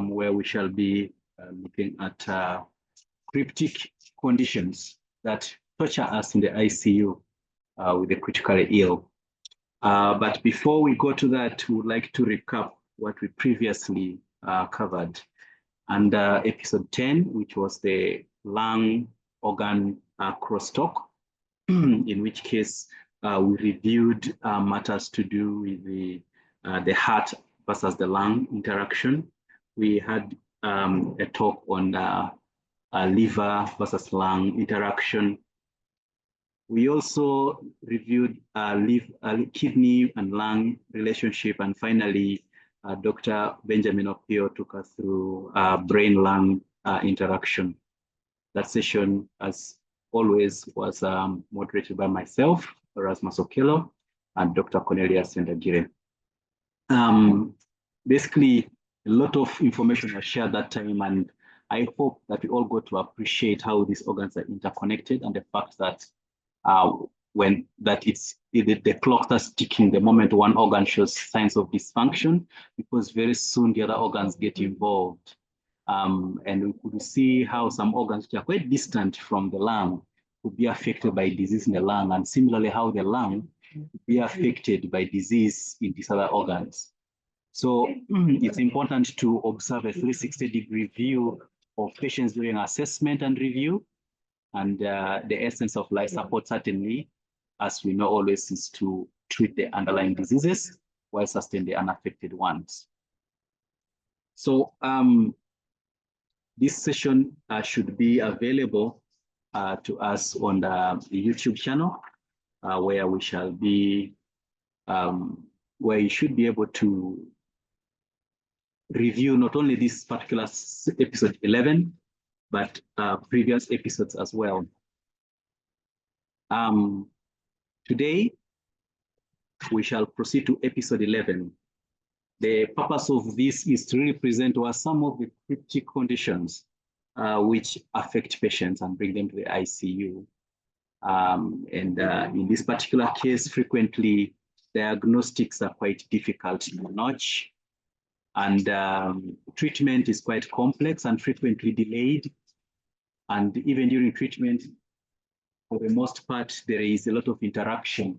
where we shall be looking at cryptic conditions that torture us in the ICU with the critically ill. But before we go to that, we would like to recap what we previously covered under episode 10, which was the lung organ crosstalk, in which case we reviewed matters to do with the heart versus the lung interaction. We had a talk on liver versus lung interaction. We also reviewed kidney and lung relationship, and finally, Dr. Benjamin Opio took us through brain-lung interaction. That session, as always, was moderated by myself, Erasmus Okello, and Dr. Cornelius Sendagire. Basically, a lot of information was shared that time, and I hope that we all got to appreciate how these organs are interconnected, and the fact that the clock starts ticking the moment one organ shows signs of dysfunction, because very soon the other organs get involved. And we could see how some organs which are quite distant from the lung could be affected by disease in the lung, and similarly how the lung could be affected by disease in these other organs. So it's important to observe a 360-degree view of patients during assessment and review. And the essence of life support, certainly, as we know, always is to treat the underlying diseases while sustain the unaffected ones. So this session should be available to us on the YouTube channel, where we shall be, where you should be able to review not only this particular episode 11, but previous episodes as well. Today, we shall proceed to episode 11. The purpose of this is to really present to us some of the cryptic conditions which affect patients and bring them to the ICU. In this particular case, frequently diagnostics are quite difficult to notch, and treatment is quite complex and frequently delayed. And even during treatment, for the most part, there is a lot of interaction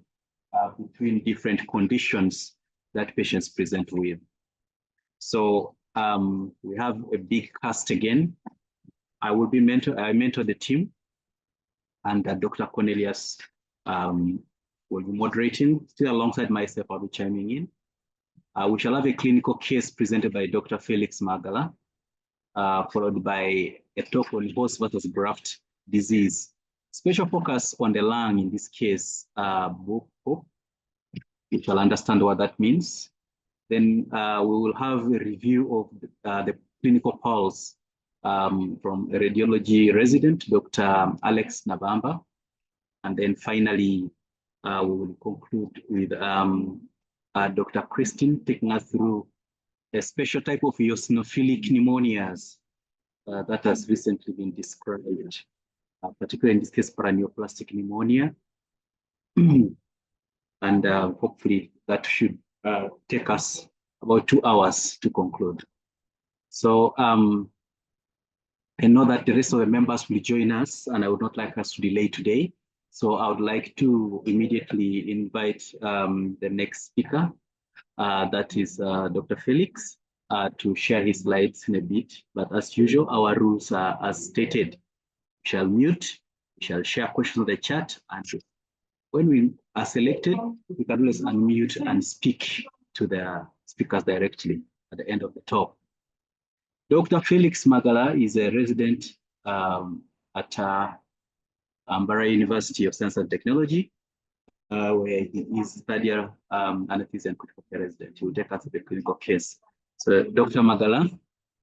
between different conditions that patients present with. So we have a big cast again. I mentor the team, and Dr. Cornelius will be moderating. Still alongside myself, I'll be chiming in. We shall have a clinical case presented by Dr. Felix Magala, followed by a talk on host versus graft disease. Special focus on the lung in this case, you shall understand what that means. Then we will have a review of the clinical pulse from a radiology resident, Dr. Alex Nabamba. And then finally, we will conclude with Dr. Christine taking us through a special type of eosinophilic pneumonias that has recently been described, particularly in this case, paraneoplastic pneumonia. And hopefully that should take us about 2 hours to conclude. So I know that the rest of the members will join us, and I would not like us to delay today. So I would like to immediately invite the next speaker, that is Dr. Felix, to share his slides in a bit. But as usual, our rules are as stated. We shall mute, we shall share questions on the chat, and when we are selected, we can always unmute and speak to the speakers directly at the end of the talk. Dr. Felix Magala is a resident at Ambara University of Science and Technology, where he is studying anesthesia and critical care resident. He will take us to the clinical case. So Dr. Magala,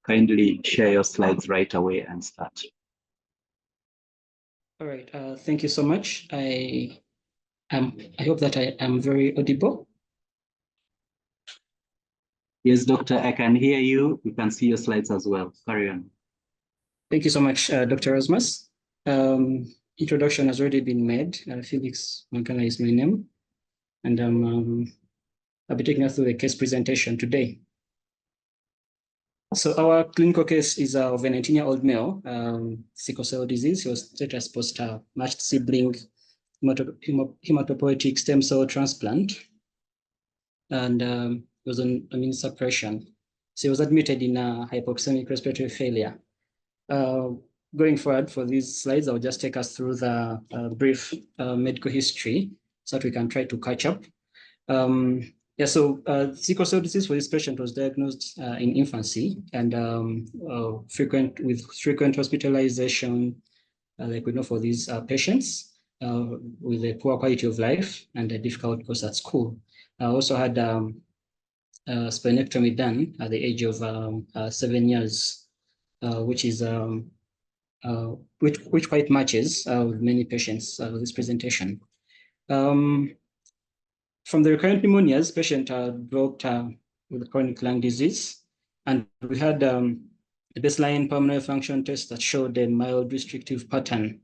kindly share your slides right away and start. All right, thank you so much. I hope that I am very audible. Yes, doctor, I can hear you. We can see your slides as well. Carry on. Thank you so much, Dr. Erasmus. Introduction has already been made. Felix Magala is my name, and I'll be taking us through the case presentation today. So our clinical case is of a 19-year-old male, sickle cell disease. He was treated as post-matched sibling hematopoietic stem cell transplant, and was on immunosuppression. So he was admitted in hypoxemic respiratory failure. Going forward for these slides, I'll just take us through the brief medical history so that we can try to catch up. Sickle cell disease for this patient was diagnosed in infancy and with frequent hospitalization, like we know for these patients with a poor quality of life and a difficult course at school. I also had splenectomy done at the age of 7 years, which is which quite matches with many patients with this presentation. From the recurrent pneumonias, patient developed with chronic lung disease, and we had a baseline pulmonary function test that showed a mild restrictive pattern.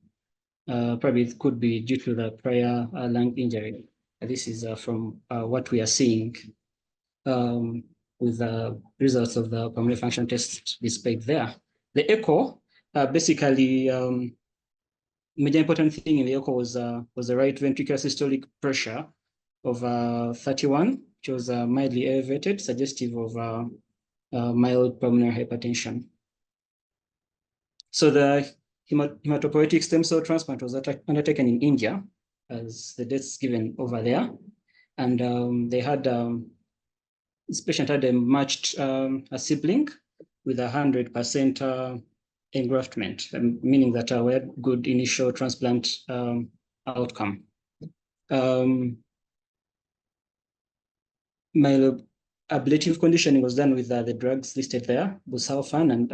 Probably it could be due to the prior lung injury. This is from what we are seeing with the results of the pulmonary function test displayed there. The echo, basically, major important thing in the echo was the right ventricular systolic pressure of 31, which was mildly elevated, suggestive of mild pulmonary hypertension. So the hematopoietic stem cell transplant was undertaken in India, as the dates given over there. And they had, this patient had a matched a sibling with 100% engraftment, meaning that we had good initial transplant outcome. Myeloablative conditioning was done with the drugs listed there, busulfan and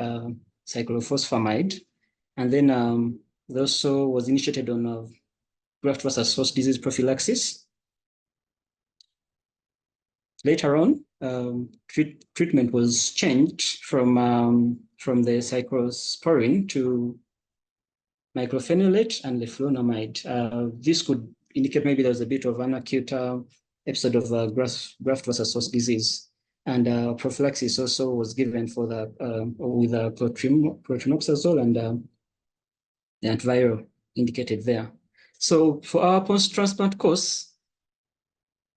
cyclophosphamide. And then also was initiated on graft versus host disease prophylaxis. Later on, treatment was changed from the cyclosporin to myclophenolate and leflunomide. This could indicate maybe there was a bit of an acute episode of graft versus host disease. And prophylaxis also was given for the with clotrimazole and the antiviral indicated there. So for our post-transplant course,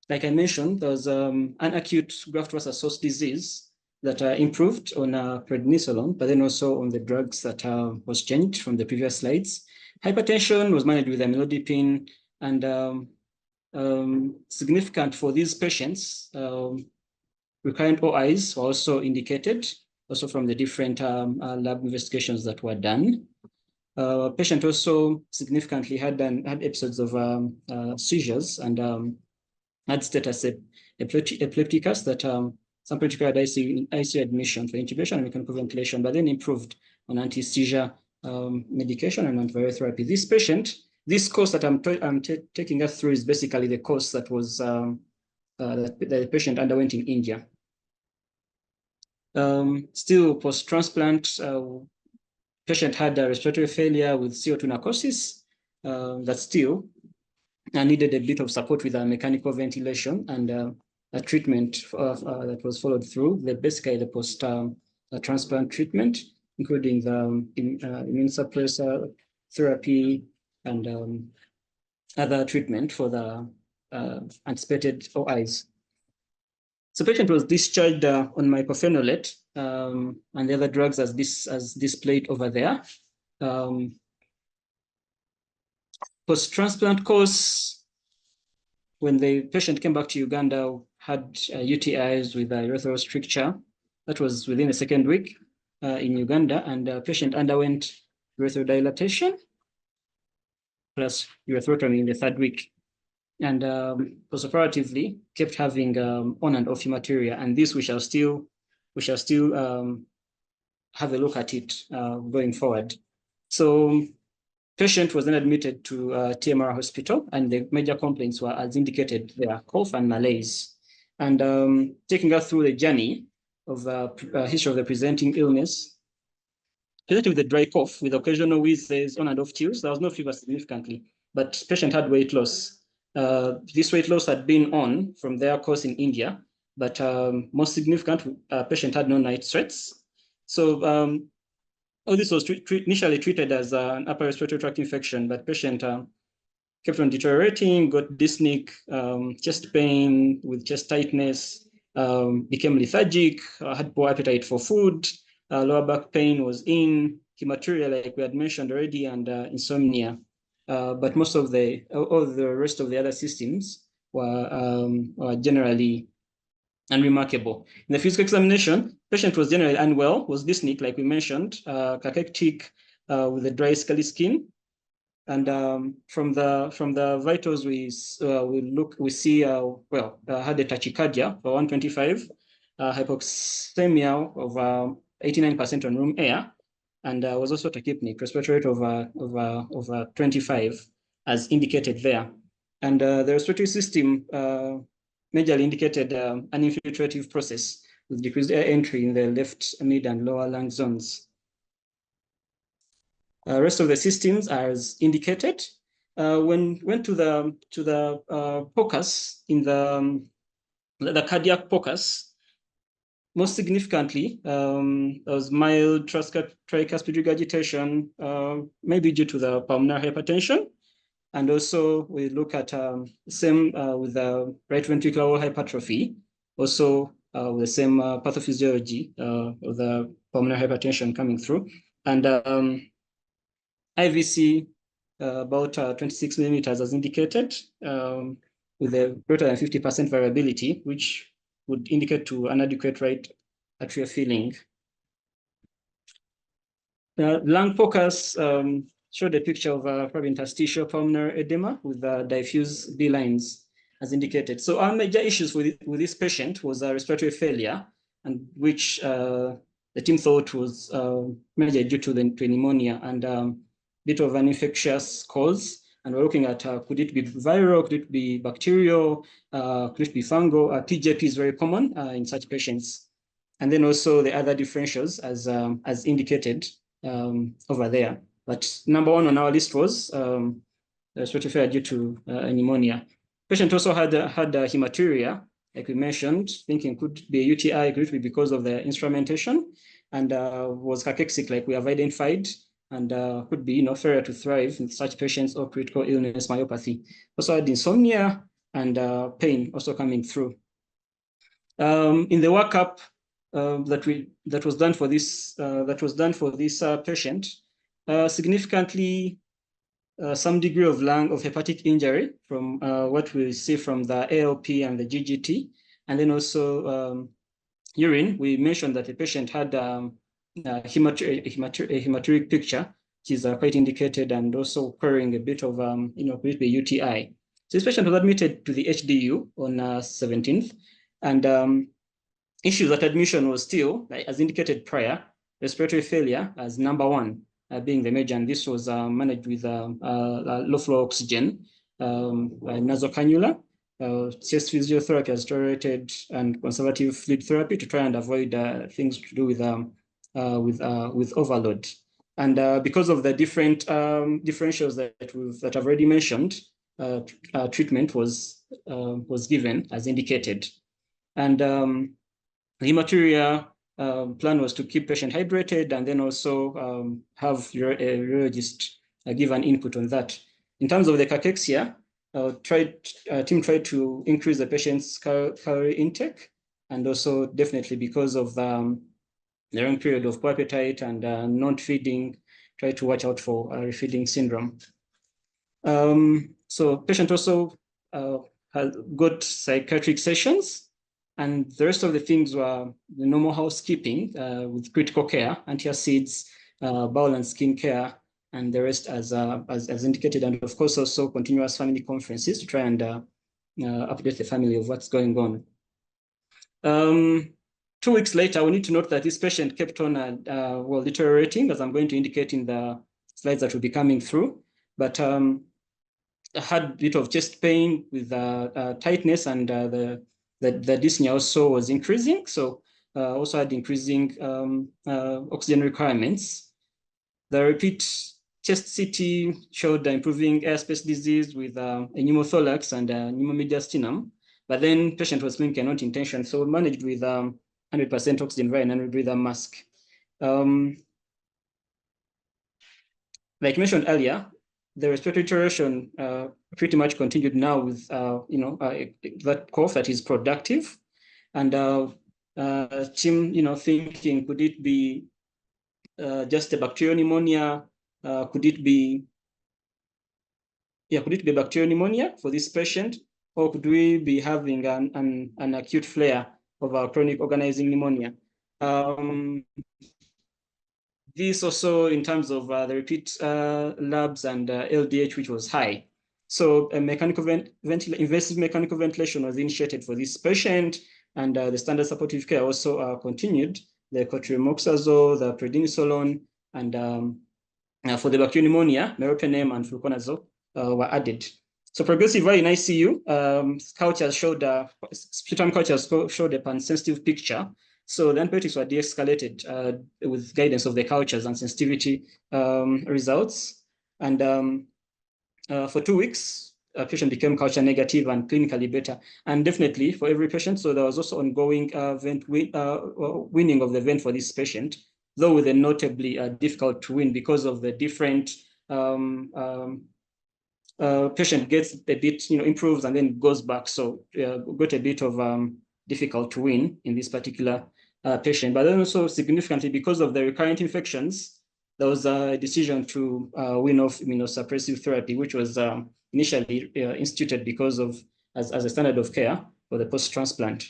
like I mentioned, there was an acute graft versus host disease that improved on prednisolone, but then also on the drugs that was changed from the previous slides. Hypertension was managed with amlodipine, and significant for these patients, recurrent OIs were also indicated, also from the different lab investigations that were done. Patient also significantly had episodes of seizures and had status epilepticus that some particular had ICU admission for intubation and mechanical ventilation, but then improved on anti-seizure medication and antiviral therapy. This patient, this course that I'm taking us through is basically the course that was that the patient underwent in India. Still post-transplant, patient had a respiratory failure with CO2 narcosis that still needed a bit of support with mechanical ventilation and a treatment that was followed through, basically the post-transplant treatment, including the immune suppressor therapy and other treatment for the anticipated OIs. So patient was discharged on mycophenolate and the other drugs as displayed over there. Post-transplant course, when the patient came back to Uganda, had UTIs with urethral stricture. That was within the second week in Uganda, and the patient underwent urethral dilatation plus ureterotomy in the third week. And postoperatively kept having on and off hematuria, and this we shall still have a look at it going forward. So patient was then admitted to TMR hospital, and the major complaints were as indicated there, cough and malaise. And taking us through the journey of history of the presenting illness, presented with a dry cough with occasional wheezes, on and off chills. There was no fever significantly, but patient had weight loss. This weight loss had been on from their course in India, but most significant, patient had no night sweats. So all this was initially treated as an upper respiratory tract infection, but patient kept on deteriorating, got dyspneic, chest pain with chest tightness, became lethargic, had poor appetite for food, lower back pain was in, hematuria, like we had mentioned already, and insomnia. But most of all the rest of the other systems were generally unremarkable. In the physical examination, patient was generally unwell, was dyspneic, like we mentioned, cachectic with a dry scaly skin. And from the vitals, we see had a tachycardia for 125, hypoxemia of 89% on room air, and was also tachypneic, respiratory rate of 25, as indicated there. And the respiratory system majorly indicated an infiltrative process with decreased air entry in the left, mid, and lower lung zones. Rest of the systems as indicated. When went to the POCUS in the cardiac POCUS, most significantly, there was mild tricuspid regurgitation, maybe due to the pulmonary hypertension. And also we look at same with the right ventricular hypertrophy, also with the same pathophysiology of the pulmonary hypertension coming through. And IVC about 26 millimeters as indicated, with a greater than 50% variability, which would indicate to inadequate right atrial filling. Lung POCUS showed a picture of probably interstitial pulmonary edema with diffuse B lines as indicated. So our major issues with this patient was respiratory failure, and which the team thought was major due to pneumonia and bit of an infectious cause. And we're looking at could it be viral, could it be bacterial, could it be fungal? TJP is very common in such patients. And then also the other differentials as indicated over there. But number one on our list was respiratory failure due to pneumonia. Patient also had hematuria, like we mentioned, thinking could be a UTI, could be because of the instrumentation, and was cachexic, like we have identified, and could be failure to thrive in such patients or critical illness myopathy. Also had insomnia and pain also coming through. In the workup that was done for this patient, significantly some degree of hepatic injury from what we see from the ALP and the GGT, and then also urine. We mentioned that the patient had a hematuric picture, which is quite indicated, and also occurring a bit of could be UTI. So this patient was admitted to the HDU on 17th, and issues at admission was still, as indicated prior, respiratory failure as number one, being the major, and this was managed with low flow oxygen, nasal cannula, chest physiotherapy as tolerated, and conservative fluid therapy to try and avoid things to do with overload. And because of the different differentials that I've already mentioned, treatment was given as indicated. And the hematuria plan was to keep patient hydrated, and then also have a urologist give an input on that. In terms of the cachexia, team tried to increase the patient's calorie intake, and also definitely because of the long period of poor appetite and not feeding, try to watch out for refeeding syndrome. So patient also got psychiatric sessions, and the rest of the things were the normal housekeeping with critical care, antacids, bowel and skin care, and the rest as indicated, and of course also continuous family conferences to try and update the family of what's going on. 2 weeks later, we need to note that this patient kept on deteriorating, as I'm going to indicate in the slides that will be coming through, but had a bit of chest pain with tightness, and the dyspnea also was increasing, so also had increasing oxygen requirements. The repeat chest CT showed improving airspace disease with a pneumothorax and a pneumomediastinum, but then patient was being cannot intention, so managed with 100% oxygen via non-rebreather mask. Like mentioned earlier, the respiratory deterioration pretty much continued now with that cough that is productive, and team thinking, could it be just a bacterial pneumonia? Could it be bacterial pneumonia for this patient, or could we be having an acute flare of a chronic organizing pneumonia? This also in terms of the repeat labs and LDH, which was high. So a invasive mechanical ventilation was initiated for this patient, and the standard supportive care also continued. The cotrimoxazole, the prednisolone, and for the bacterial pneumonia, meropenem and fluconazole were added. So progressively in ICU, cultures showed sputum cultures showed a pan-sensitive picture. So the antibiotics were de-escalated with guidance of the cultures and sensitivity results. And for 2 weeks, a patient became culture negative and clinically better. And definitely for every patient, so there was also ongoing weaning of the vent for this patient, though with a notably difficult to wean because of the different patient gets a bit, improves and then goes back. So got a bit of difficult to wean in this particular patient. But then also significantly because of the recurrent infections, there was a decision to wean off immunosuppressive therapy, which was initially instituted because of as a standard of care for the post-transplant.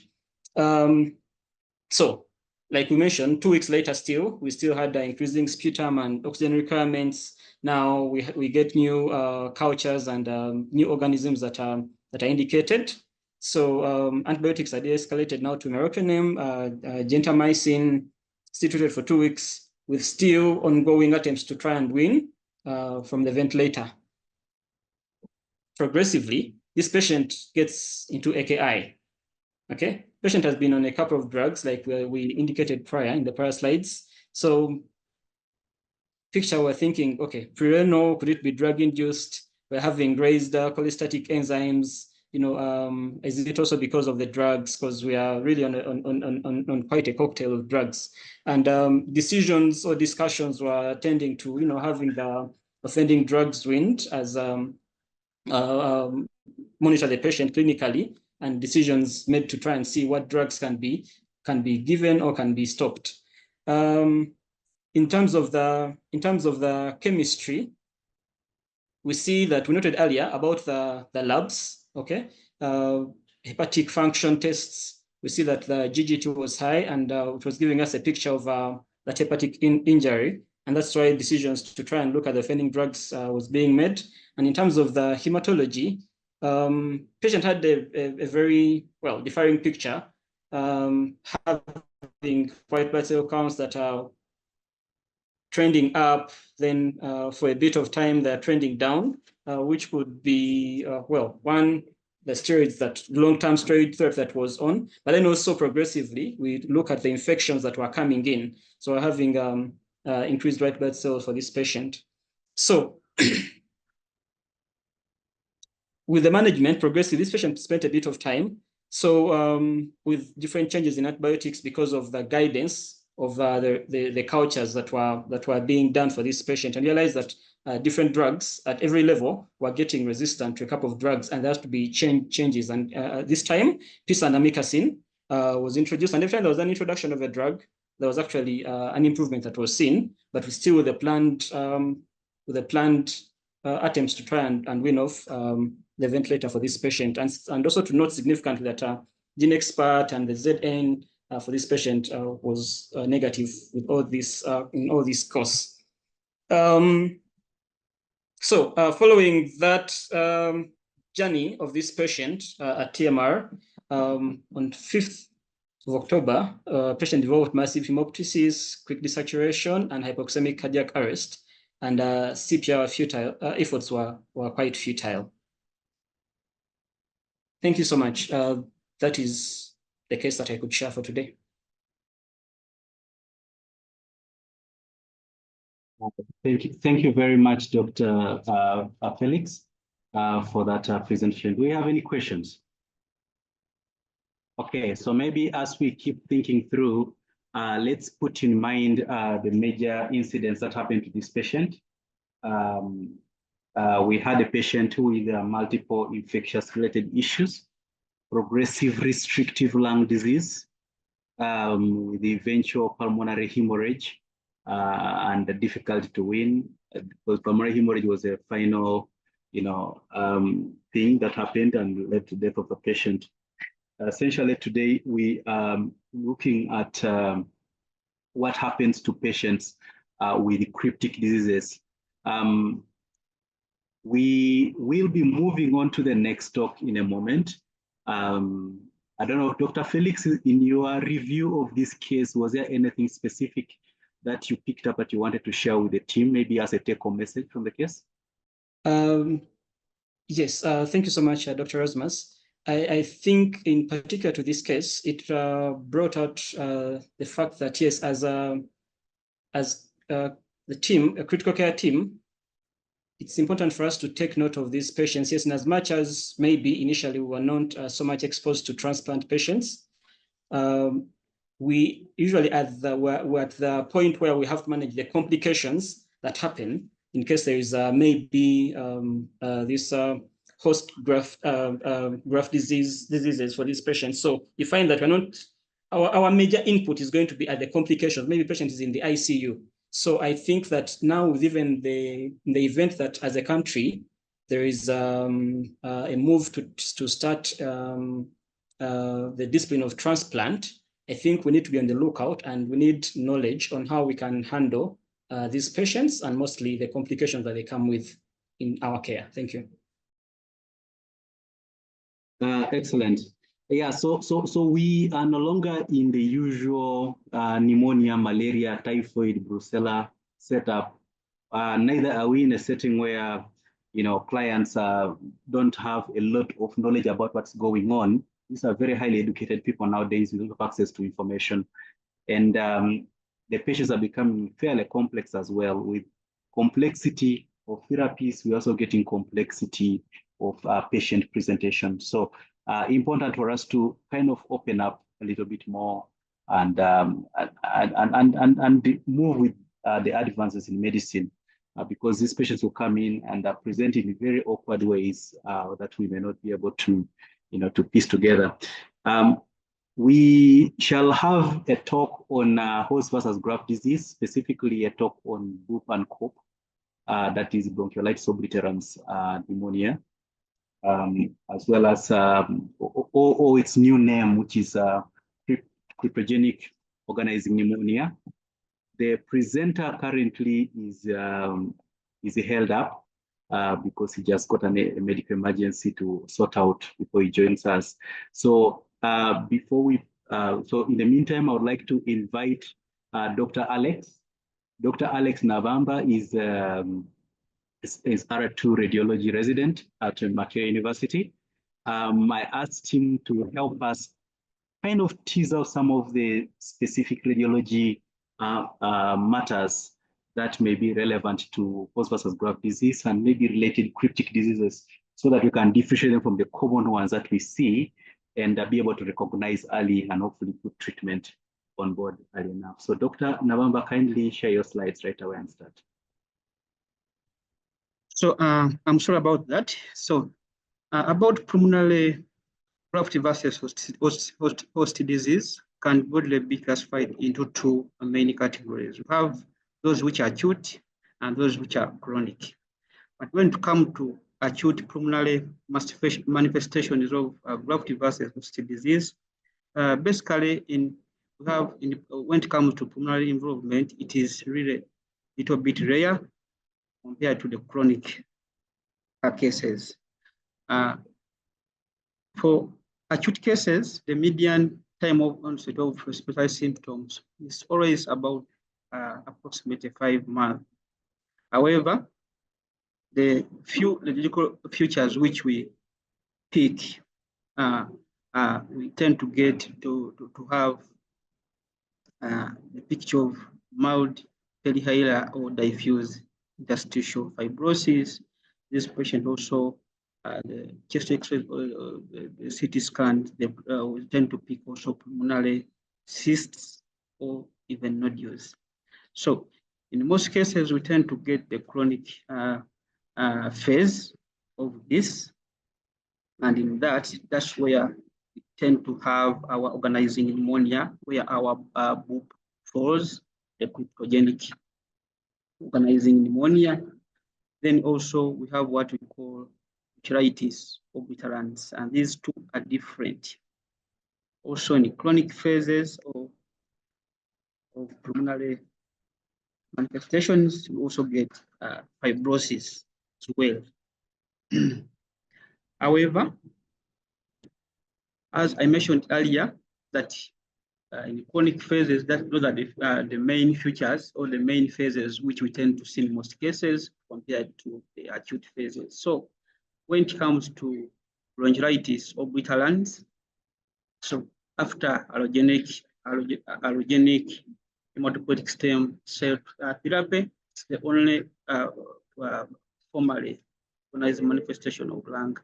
So, like we mentioned, 2 weeks later, we still had increasing sputum and oxygen requirements. Now we get new cultures and new organisms that are indicated. So antibiotics are de-escalated now to meropenem, gentamicin, still treated for 2 weeks with still ongoing attempts to try and wean from the ventilator. Progressively, this patient gets into AKI. Okay, patient has been on a couple of drugs like we indicated prior in the prior slides. So picture, we're thinking, okay, pre-renal, could it be drug-induced? We're having raised cholestatic enzymes. Is it also because of the drugs? Because we are really on quite a cocktail of drugs. And decisions or discussions were tending to, having the offending drugs weaned as monitor the patient clinically, and decisions made to try and see what drugs can be given or can be stopped. In terms of the chemistry, we see that we noted earlier about the labs, okay? Hepatic function tests, we see that the GGT was high, and it was giving us a picture of that hepatic injury, and that's why decisions to try and look at the offending drugs was being made. And in terms of the hematology, patient had a very differing picture, having white blood cell counts that are trending up, then for a bit of time they're trending down, which could be, one, the steroids, that long-term steroid therapy that was on, but then also progressively, we look at the infections that were coming in. So we're having increased white blood cells for this patient. So with the management, progressively, this patient spent a bit of time. So with different changes in antibiotics because of the guidance of the cultures that were being done for this patient, and realized that different drugs at every level were getting resistant to a couple of drugs, and there has to be changes. And this time, pisanamicin was introduced, and every time there was an introduction of a drug, there was actually an improvement that was seen, but we still with the planned attempts to try and wean off the ventilator for this patient, and also to note significantly that gene expert and the ZN for this patient was negative with all this in all these costs. So following that journey of this patient at TMR, on 5th of October, patient developed massive hemoptysis, quick desaturation, and hypoxemic cardiac arrest, and CPR futile efforts were quite futile. Thank you so much. That is the case that I could share for today. Thank you very much, Dr. Felix, for that presentation. Do we have any questions? Okay, so maybe as we keep thinking through let's put in mind the major incidents that happened to this patient. We had a patient with multiple infectious related issues, progressive restrictive lung disease, with the eventual pulmonary hemorrhage, and the difficulty to win, because pulmonary hemorrhage was a final, thing that happened and led to death of the patient. Essentially, today we are looking at what happens to patients with cryptic diseases. We will be moving on to the next talk in a moment. I don't know, Dr. Felix, in your review of this case, was there anything specific that you picked up that you wanted to share with the team, maybe as a take-home message from the case? Yes, thank you so much, Dr. Rasmus. I think in particular to this case, it brought out the fact that, yes, as the team, a critical care team, it's important for us to take note of these patients. Yes, and as much as maybe initially we were not so much exposed to transplant patients, we usually we're at the point where we have to manage the complications that happen in case there is maybe this host graft diseases for these patients. So you find that we're not, our major input is going to be at the complications. Maybe patient is in the ICU. So I think that now, with even the event that as a country, there is a move to start the discipline of transplant, I think we need to be on the lookout and we need knowledge on how we can handle these patients and mostly the complications that they come with in our care. Thank you. Excellent. Yeah, so we are no longer in the usual pneumonia, malaria, typhoid, brucella setup. Neither are we in a setting where, clients don't have a lot of knowledge about what's going on. These are very highly educated people nowadays with access to information. And the patients are becoming fairly complex as well. With complexity of therapies, we're also getting complexity of patient presentation. So important for us to kind of open up a little bit more and move with the advances in medicine, because these patients will come in and are presented in very awkward ways that we may not be able to, to piece together. We shall have a talk on host versus graft disease, specifically a talk on BOOP and COP, that is bronchiolitis obliterans pneumonia. As well as its new name, which is cryptogenic organizing pneumonia. The presenter currently is held up because he just got a medical emergency to sort out before he joins us. So before we, so in the meantime, I would like to invite Dr. Alex. Dr. Alex Navamba is R2 radiology resident at Makerere University. I asked him to help us kind of tease out some of the specific radiology matters that may be relevant to host versus graft disease and maybe related cryptic diseases, so that we can differentiate them from the common ones that we see and be able to recognize early and hopefully put treatment on board early enough. So Dr. Navamba, kindly share your slides right away and start. So I'm sorry about that. So about pulmonary graft versus host disease can broadly be classified into two main categories. We have those which are acute and those which are chronic. But when it comes to acute pulmonary manifestations of graft versus host disease, basically when it comes to pulmonary involvement, it is really a little bit rare compared to the chronic cases. For acute cases, the median time of onset of respiratory symptoms is always about approximately 5 months. However, the few radiological features which we pick, we tend to get to have the picture of mild perihilar or diffuse interstitial fibrosis. This patient also, the chest X-ray, the CT scan, we tend to pick also pulmonary cysts or even nodules. So in most cases, we tend to get the chronic phase of this. And in that's where we tend to have our organizing pneumonia, where our BOOP falls, the cryptogenic organizing pneumonia. Then also we have what we call enteritis obliterans, and these two are different. Also in chronic phases of pulmonary manifestations, we also get fibrosis as well. However, as I mentioned earlier, that in chronic phases, those are the main features or the main phases which we tend to see in most cases compared to the acute phases. So when it comes to bronchiolitis obliterans, so after allogenic hematopoietic stem cell therapy, it's the only formally recognized manifestation of lung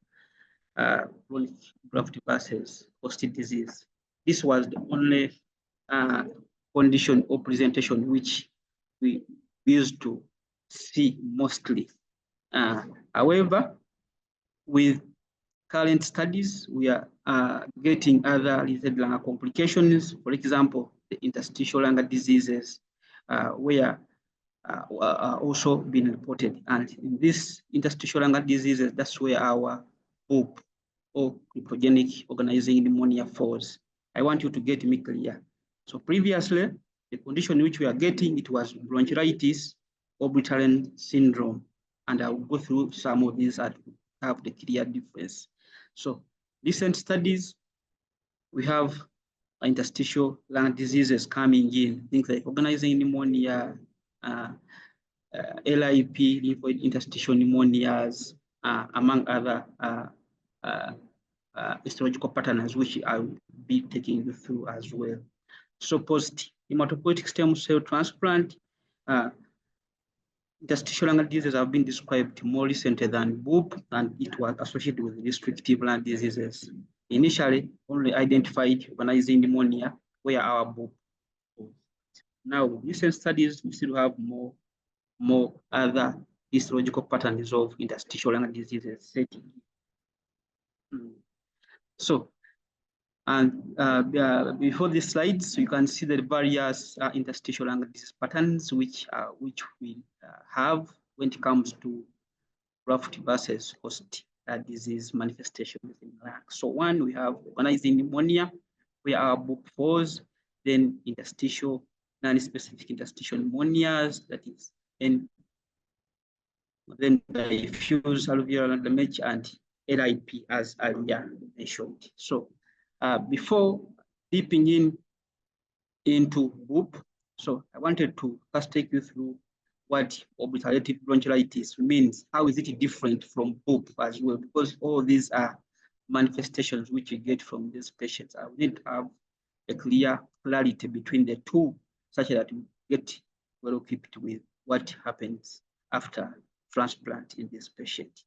chronic graft versus host disease. This was the only condition or presentation which we used to see mostly. However, with current studies, we are getting other related lung complications. For example, the interstitial lung diseases, where are also being reported. And in these interstitial lung diseases, that's where our BOOP or cryptogenic organizing pneumonia falls. I want you to get me clear. So previously, the condition which we are getting, it was bronchiolitis obliterans syndrome. And I will go through some of these that have the clear difference. So recent studies, we have interstitial lung diseases coming in, things like organizing pneumonia, LIP, lymphoid interstitial pneumonias, among other histological patterns, which I will be taking you through as well. So post hematopoietic stem cell transplant, interstitial lung diseases have been described more recently than BOOP, and it was associated with restrictive lung diseases. Initially, only identified organizing pneumonia, where our BOOP was. Now, recent studies, we still have more other histological patterns of interstitial lung diseases setting. So, and before these slides, you can see the various interstitial lung disease patterns which we have when it comes to graft versus host disease manifestations in lung. So one, we have organizing pneumonia, where our BOOP falls, then interstitial, non-specific interstitial pneumonias, that is, and then diffuse alveolar damage and LIP as earlier mentioned. So before dipping into BOOP, so I wanted to first take you through what obliterative bronchiolitis means. How is it different from BOOP as well? Because all these are manifestations which you get from these patients. I need to have a clarity between the two, such that we get well equipped with what happens after transplant in this patient.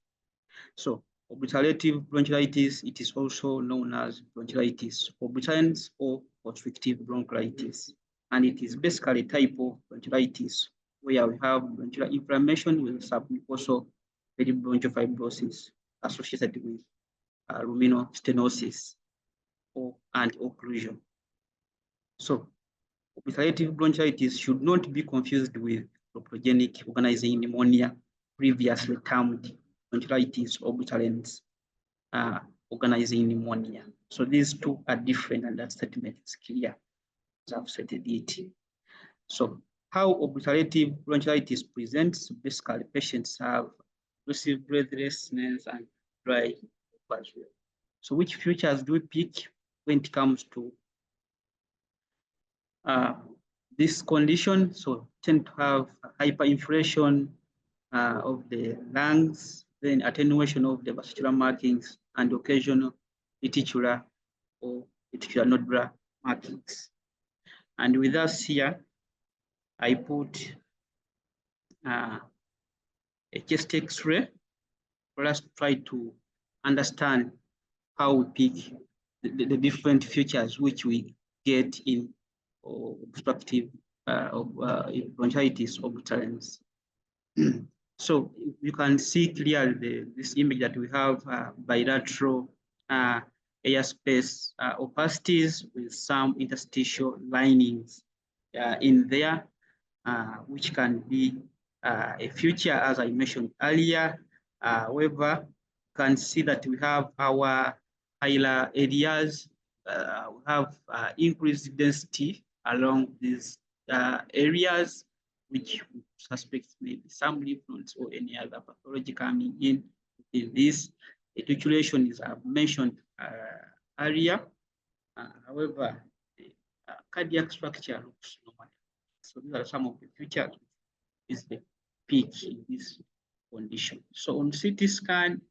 So obliterative bronchiolitis, it is also known as bronchiolitis obliterans or constrictive bronchiolitis. And it is basically a type of bronchiolitis where we have bronchial inflammation with submucosal bronchofibrosis associated with luminostenosis and occlusion. So obliterative bronchiolitis should not be confused with cryptogenic organizing pneumonia, previously termed bronchiolitis obliterans organizing pneumonia. So these two are different, and that statement is clear, as I've stated it. So how obliterative bronchiolitis presents, basically patients have aggressive breathlessness and dry as well. So which features do we pick when it comes to this condition? So tend to have hyperinflation of the lungs, then attenuation of the vascular markings, and occasional reticular or reticular nodular markings. And with us here, I put a chest X-ray for us to try to understand how we pick the different features which we get in or obstructive bronchitis obliterans. So you can see clearly this image that we have bilateral airspace opacities with some interstitial linings in there, which can be a feature, as I mentioned earlier. However, you can see that we have our hilar areas. We have increased density along these areas, which we suspect may be some lymph nodes or any other pathology coming in this. The titulation is mentioned earlier. However, the cardiac structure looks normal. So these are some of the features. Is the peak in this condition. So on CT scan,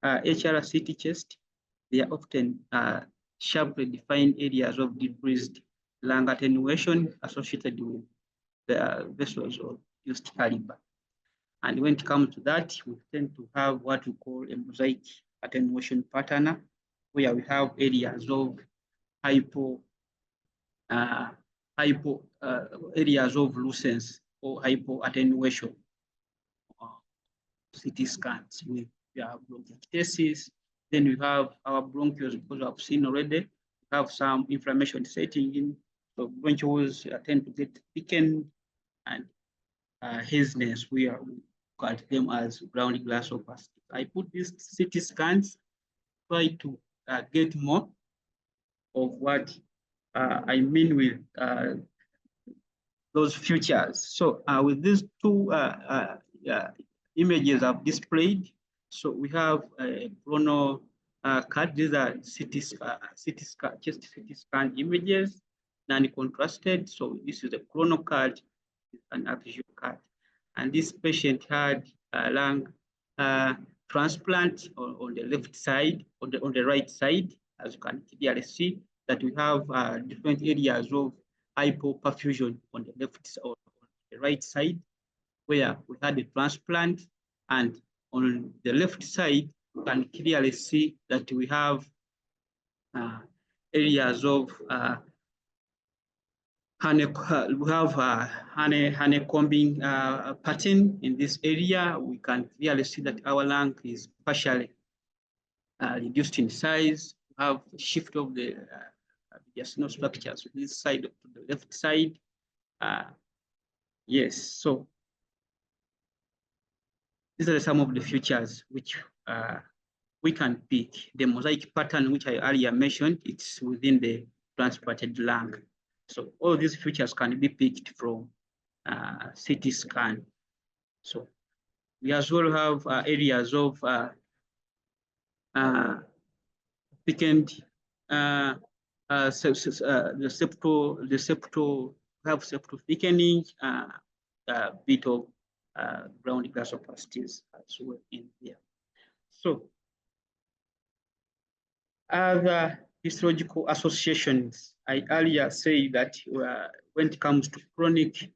HRCT chest, they are often sharply defined areas of decreased lung attenuation associated with the vessels of reduced caliber. And when it comes to that, we tend to have what we call a mosaic attenuation pattern, where we have areas of areas of lucence or hypoattenuation. CT scans. We have bronchiectasis. Then we have our bronchioles, because I've seen already, we have some inflammation setting in. So bronchioles tend to get thickened, and haziness, we call them as ground glass opacity. I put these CT scans, try to get more of what I mean with those features. So with these two images I've displayed, so we have a chrono card. These are chest CT scan images, non-contrasted. So this is a chrono card, an actual card. And this patient had a lung transplant on the left side, on the right side, as you can clearly see, that we have different areas of hypoperfusion on the left or on the right side, where we had a transplant, and on the left side, you can clearly see that we have areas of honeycombing pattern in this area. We can clearly see that our lung is partially reduced in size. We have a shift of the mediastinal structures from this side to the left side. Yes, so these are some of the features which we can pick. The mosaic pattern, which I earlier mentioned, it's within the transplanted lung. So all these features can be picked from CT scan. So we as well have areas of thickened the septal thickening, a bit of ground glass opacities as well in there. So other histological associations, I earlier say that when it comes to chronic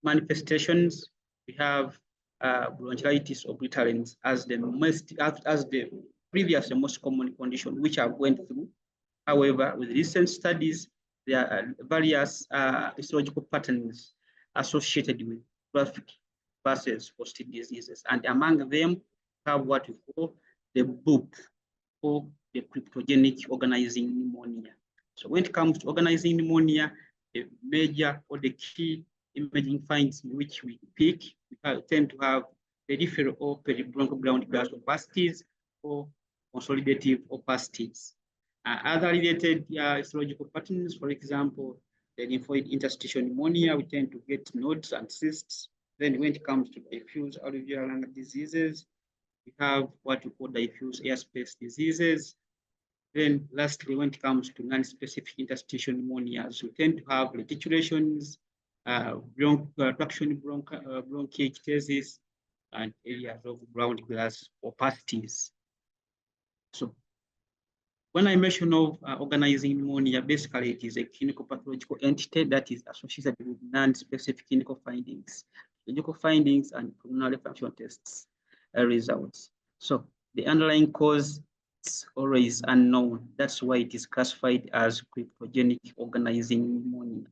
manifestations, we have bronchitis obliterans as the previous and most common condition which I went through. However, with recent studies, there are various histological patterns associated with graphic versus host diseases, and among them have what we call the BOOP, or the cryptogenic organizing pneumonia. So when it comes to organizing pneumonia, the major or the key imaging findings which we pick, we tend to have peripheral or peribronchial ground glass opacities or consolidative opacities. Other related histological patterns, for example, the lymphoid interstitial pneumonia, we tend to get nodes and cysts. Then when it comes to diffuse alveolar lung diseases, we have what we call diffuse airspace diseases. Then lastly, when it comes to non-specific interstitial pneumonias, we tend to have reticulations, traction bronchiectasis, and areas of ground glass opacities. So when I mention of organizing pneumonia, basically it is a clinical pathological entity that is associated with non-specific clinical findings, and pulmonary function tests results. So the underlying cause is always unknown. That's why it is classified as cryptogenic organizing pneumonia.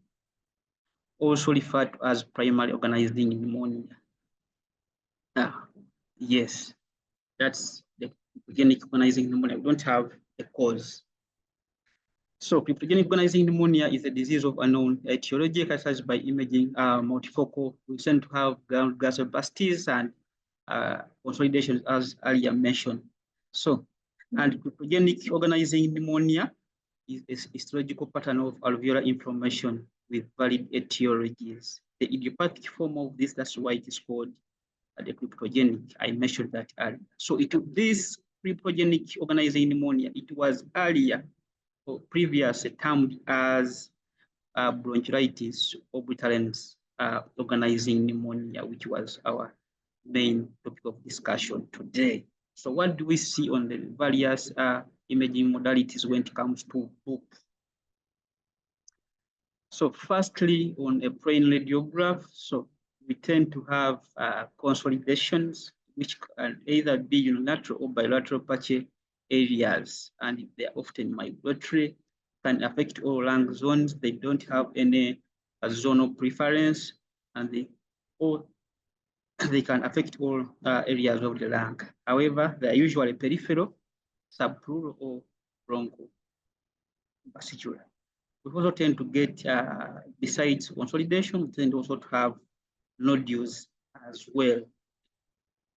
also referred to as primary organizing pneumonia. Yes, that's the cryptogenic organizing pneumonia. We don't have a cause. So cryptogenic organizing pneumonia is a disease of unknown etiology characterized by imaging multifocal. We tend to have ground glass bursts and consolidation as earlier mentioned. So, and cryptogenic organizing pneumonia is a histological pattern of alveolar inflammation with valid etiologies. The idiopathic form of this, that's why it is called the cryptogenic. I mentioned that earlier. So this cryptogenic organizing pneumonia, it was earlier or previous termed as bronchiolitis obliterans organizing pneumonia, which was our main topic of discussion today. So what do we see on the various imaging modalities when it comes to BOOP? So firstly, on a plain radiograph, so we tend to have consolidations, which can either be unilateral or bilateral patchy areas, and they're often migratory, can affect all lung zones. They don't have any zonal preference, and they can affect all areas of the lung. However, they are usually peripheral, subpleural, or bronchobascular. We also tend to get, besides consolidation, we tend also to have nodules as well in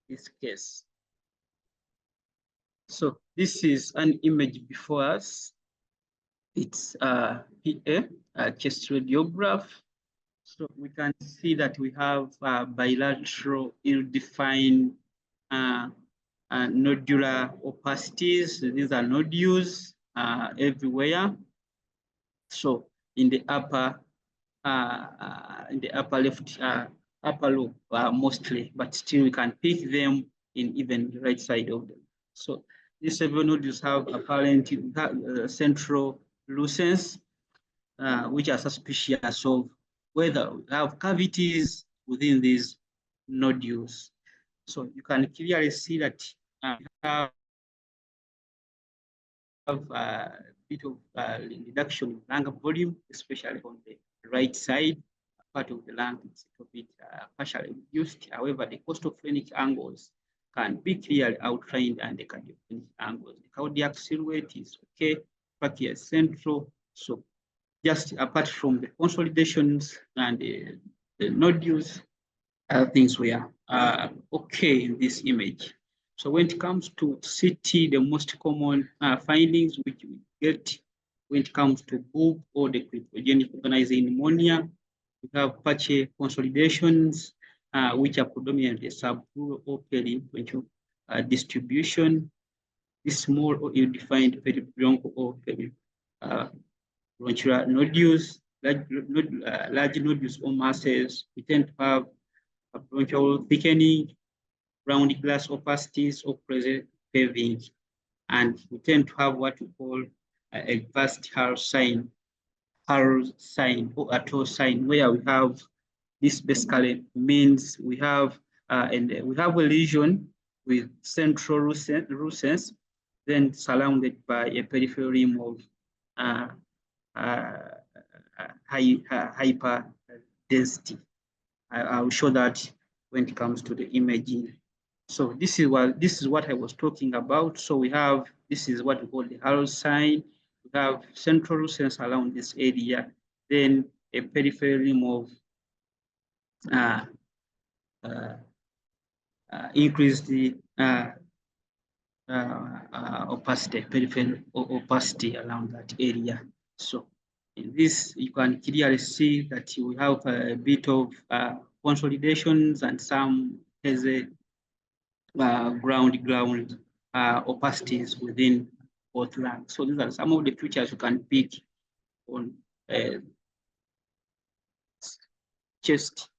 this case. So this is an image before us. It's PA, chest radiograph. So we can see that we have bilateral ill-defined nodular opacities. These are nodules everywhere. So in the upper left, upper lobe mostly, but still we can pick them in even the right side of them. So these several nodules have apparent central lucence, which are suspicious of whether we have cavities within these nodules. So you can clearly see that we have a bit of reduction in lung volume, especially on the right side. Part of the lung is a bit partially reduced. However, the costophrenic angles can be clearly outlined, and the cardiophrenic angles. The cardiac silhouette is okay, trachea is central. So just apart from the consolidations and the nodules, things were okay in this image. So when it comes to CT, the most common findings which we get when it comes to BOOP or the cryptogenic organizing pneumonia, we have patchy consolidations, which are predominantly subpleural or peribronchial distribution. This small or ill-defined peribronchial or bronchial nodules, large nodules or masses. We tend to have a bronchial thickening, round glass opacities, or present paving. And we tend to have what we call a vast Hall sign or atoll sign, where we have this basically means we have a lesion with central lucence, then surrounded by a peripheral rim of hyper density. I will show that when it comes to the imaging. So this is what I was talking about. So this is what we call the Hall sign. We have central lucence around this area, then a peripheral rim of increased opacity, peripheral opacity around that area. So in this, you can clearly see that we have a bit of consolidations and some hazy ground opacities within both lungs. So these are some of the features you can pick on chest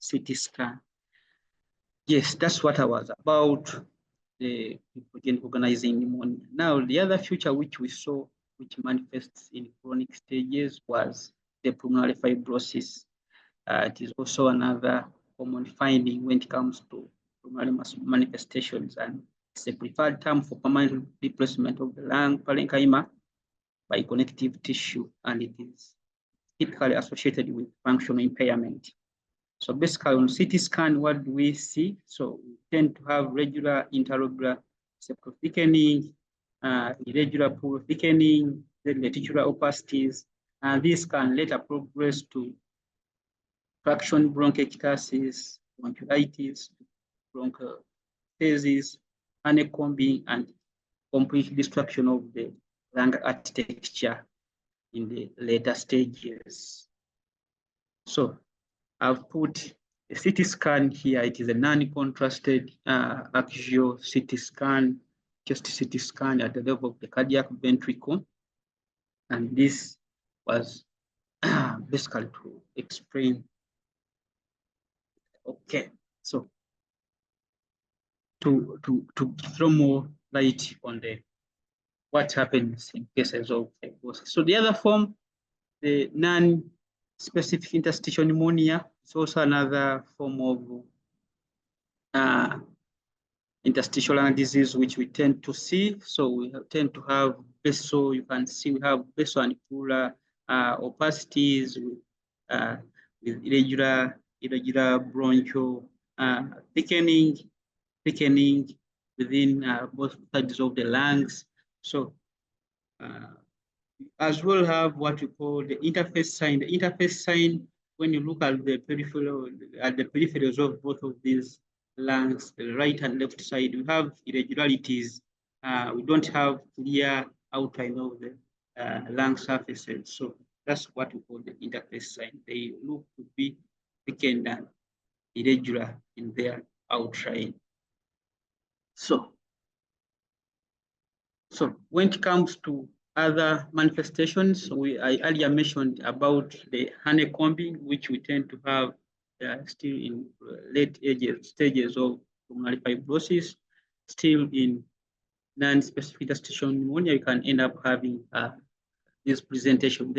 CT scan. Yes, that's what I was about, the cryptogenic organizing pneumonia. Now, the other feature which we saw, which manifests in chronic stages, was the pulmonary fibrosis. It is also another common finding when it comes to pulmonary manifestations, and it's a preferred term for permanent replacement of the lung parenchyma by connective tissue, and it is typically associated with functional impairment. So basically on CT scan, what do we see? So we tend to have regular interlobular septal thickening, irregular pleural thickening, then lenticular opacities, and this can later progress to traction bronchiectasis, bronchiolitis, bronchostasis, honeycombing, and complete destruction of the lung architecture in the later stages. So I've put a CT scan here. It is a non-contrasted axial CT scan, just a CT scan at the level of the cardiac ventricle. And this was basically to explain. Okay, so to throw more light on the what happens in cases of fibrosis. So the other form, the non-specific interstitial pneumonia, is also another form of interstitial lung disease which we tend to see. So we tend to have basal, you can see we have basal and pleural opacities with irregular bronchial thickening within both sides of the lungs. So as well have what we call the interface sign. The interface sign, when you look at the peripherals of both of these lungs, the right and left side, we have irregularities. We don't have clear outline of the lung surfaces. So that's what we call the interface sign. They look to be thickened and irregular in their outline. So when it comes to other manifestations, I earlier mentioned about the honeycombing, which we tend to have still in late stages of pulmonary fibrosis. Still in non-specific interstitial pneumonia, you can end up having this presentation.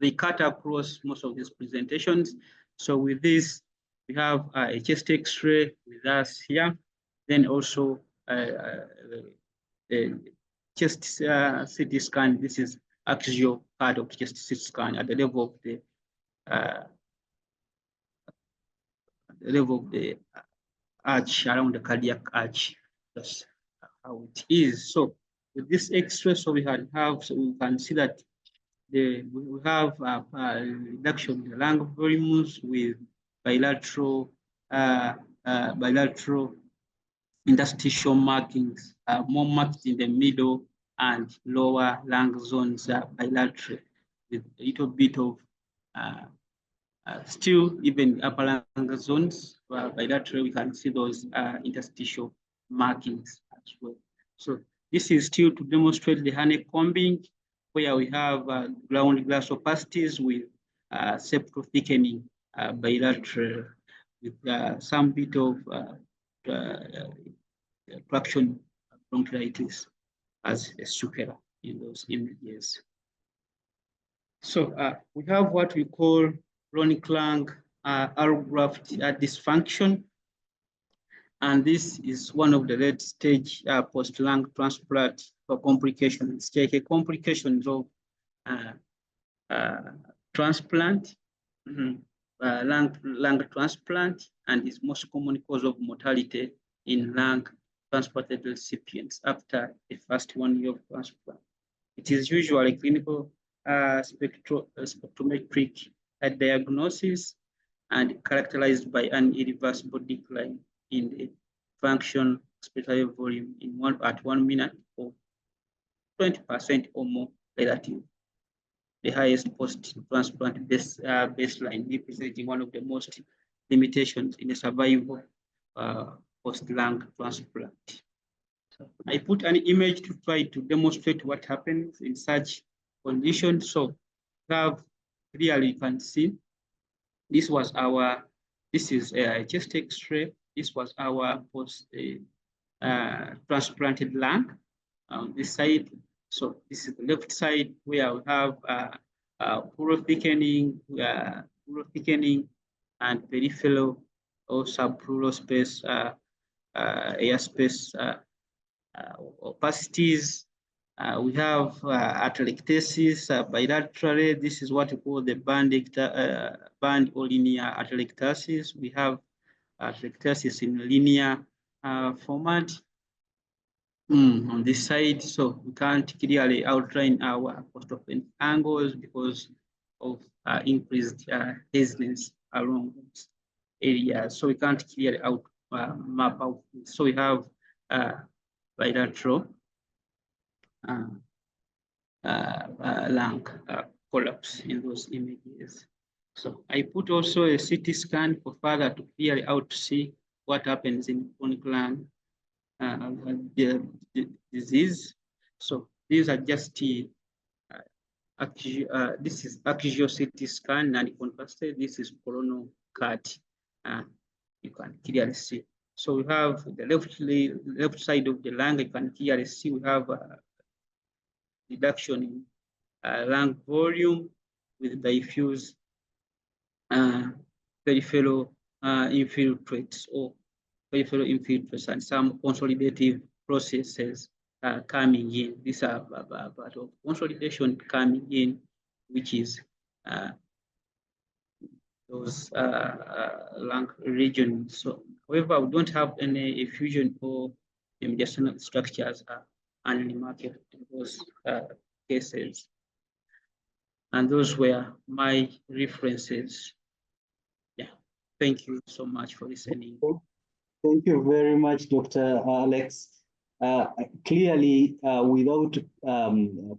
They cut across most of these presentations. So with this, we have a chest X-ray with us here. Then also chest CT scan. This is axial part of chest CT scan at the level of the arch, around the cardiac arch. That's how it is. So with this X-ray, so we can see that we have a reduction in the lung volumes with bilateral interstitial markings, more marked in the middle and lower lung zones bilateral, with a little bit of still even upper lung zones bilateral. We can see those interstitial markings as well. So this is still to demonstrate the honeycombing, where we have ground glass opacities with septal thickening bilateral, with some bit of traction bronchiolitis as a supera in those images. So we have what we call chronic lung allograft dysfunction. And this is one of the late stage post-lung transplant complications. It's complications of transplant, lung transplant, and is most common cause of mortality in lung transplanted recipients after the first 1 year of transplant. It is usually clinical spectrometric diagnosis and characterized by an irreversible decline in the function respiratory volume at 1 minute, or 20% or more relative. The highest post-transplant baseline, representing one of the most limitations in the survival post-lung transplant. So I put an image to try to demonstrate what happens in such conditions. So clearly you can see this is a chest X-ray. This was our post-transplanted lung on this side. So this is the left side, where we have pleural thickening and peripheral or subpleural space airspace opacities, We have atelectasis bilaterally. This is what we call the band or linear atelectasis. We have atelectasis in linear format on this side. So we can't clearly outline our post-open angles because of increased haziness along this area. So we can't clearly map out. So we have bilateral lung collapse in those images. So I put also a CT scan for further to clearly out to see what happens in chronic lung the disease. So these are just this is axial CT scan and contrasted. This is coronal cut. You can clearly see. So we have the left side of the lung. You can clearly see we have reduction in lung volume with diffuse peripheral infiltrates or peripheral infiltrates and some consolidative processes coming in. These are part of consolidation coming in, which is those lung regions. So, however, we don't have any effusion or mediastinal structures unremarked in those cases. And those were my references. Yeah, thank you so much for listening. Thank you very much, Dr. Alex. Clearly, without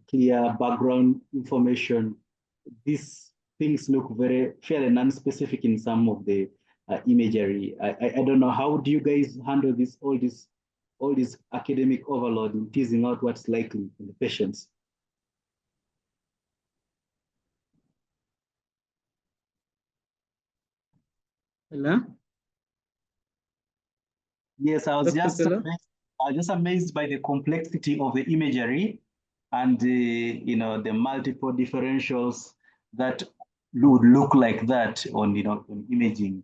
clear background information, these things look fairly non-specific in some of the imagery. I don't know, how do you guys handle all this academic overload in teasing out what's likely in the patients? Hello? Yes, I was just amazed by the complexity of the imagery and the multiple differentials that would look like that on on imaging,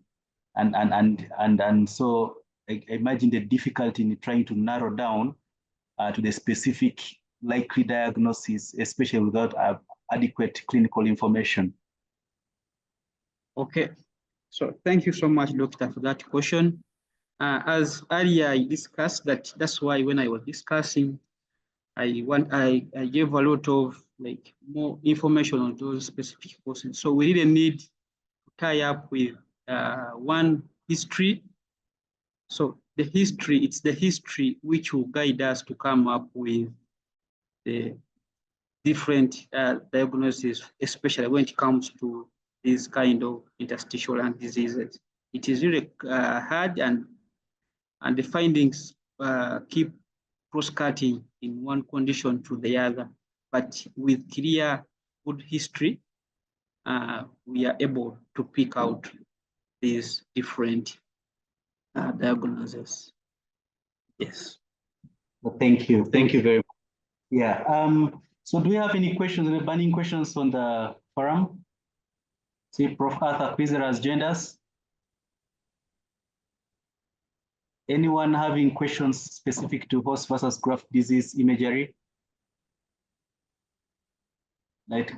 and so I imagine the difficulty in trying to narrow down to the specific likely diagnosis, especially without adequate clinical information. Okay, so thank you so much, Doctor, for that question. As earlier I discussed, that's why when I was discussing, I gave a lot of more information on those specific questions. So we really need to tie up with one history. So it's the history which will guide us to come up with the different diagnoses, especially when it comes to these kind of interstitial lung diseases. It is really hard, and the findings keep cross-cutting in one condition to the other. But with clear good history, we are able to pick out these different diagnoses. Yes. Well, thank you. Thank you very much. Yeah. So do we have any questions, any burning questions on the forum? See, Prof. Arthur Quizzer has joined us. Anyone having questions specific to host versus graft disease imagery? Right.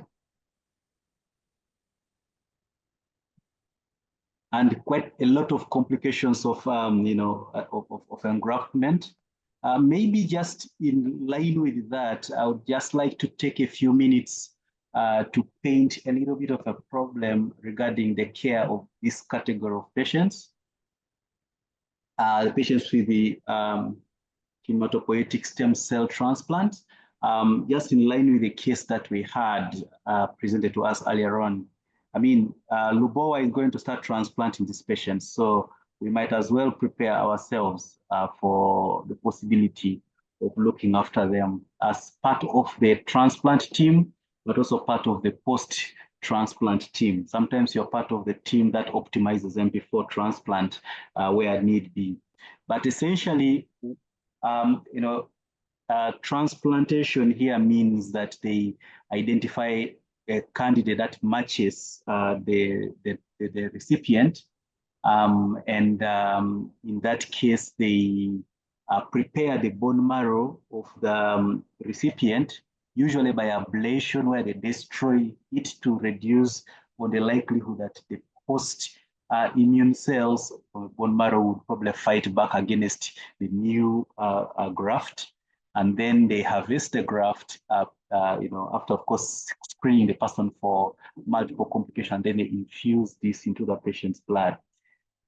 And quite a lot of complications of of engraftment. Maybe just in line with that, I would just like to take a few minutes to paint a little bit of a problem regarding the care of this category of patients. The patients with the hematopoietic stem cell transplant, just in line with the case that we had presented to us earlier on. I mean, Lubowa is going to start transplanting these patients, so we might as well prepare ourselves for the possibility of looking after them as part of the transplant team, but also part of the post-transplant team. Sometimes you're part of the team that optimizes them before transplant where need be. But essentially, transplantation here means that they identify a candidate that matches the recipient. In that case, they prepare the bone marrow of the recipient, usually by ablation, where they destroy it to reduce on the likelihood that the host immune cells from the bone marrow would probably fight back against the new graft. And then they harvest the graft, after, of course, screening the person for multiple complications. Then they infuse this into the patient's blood.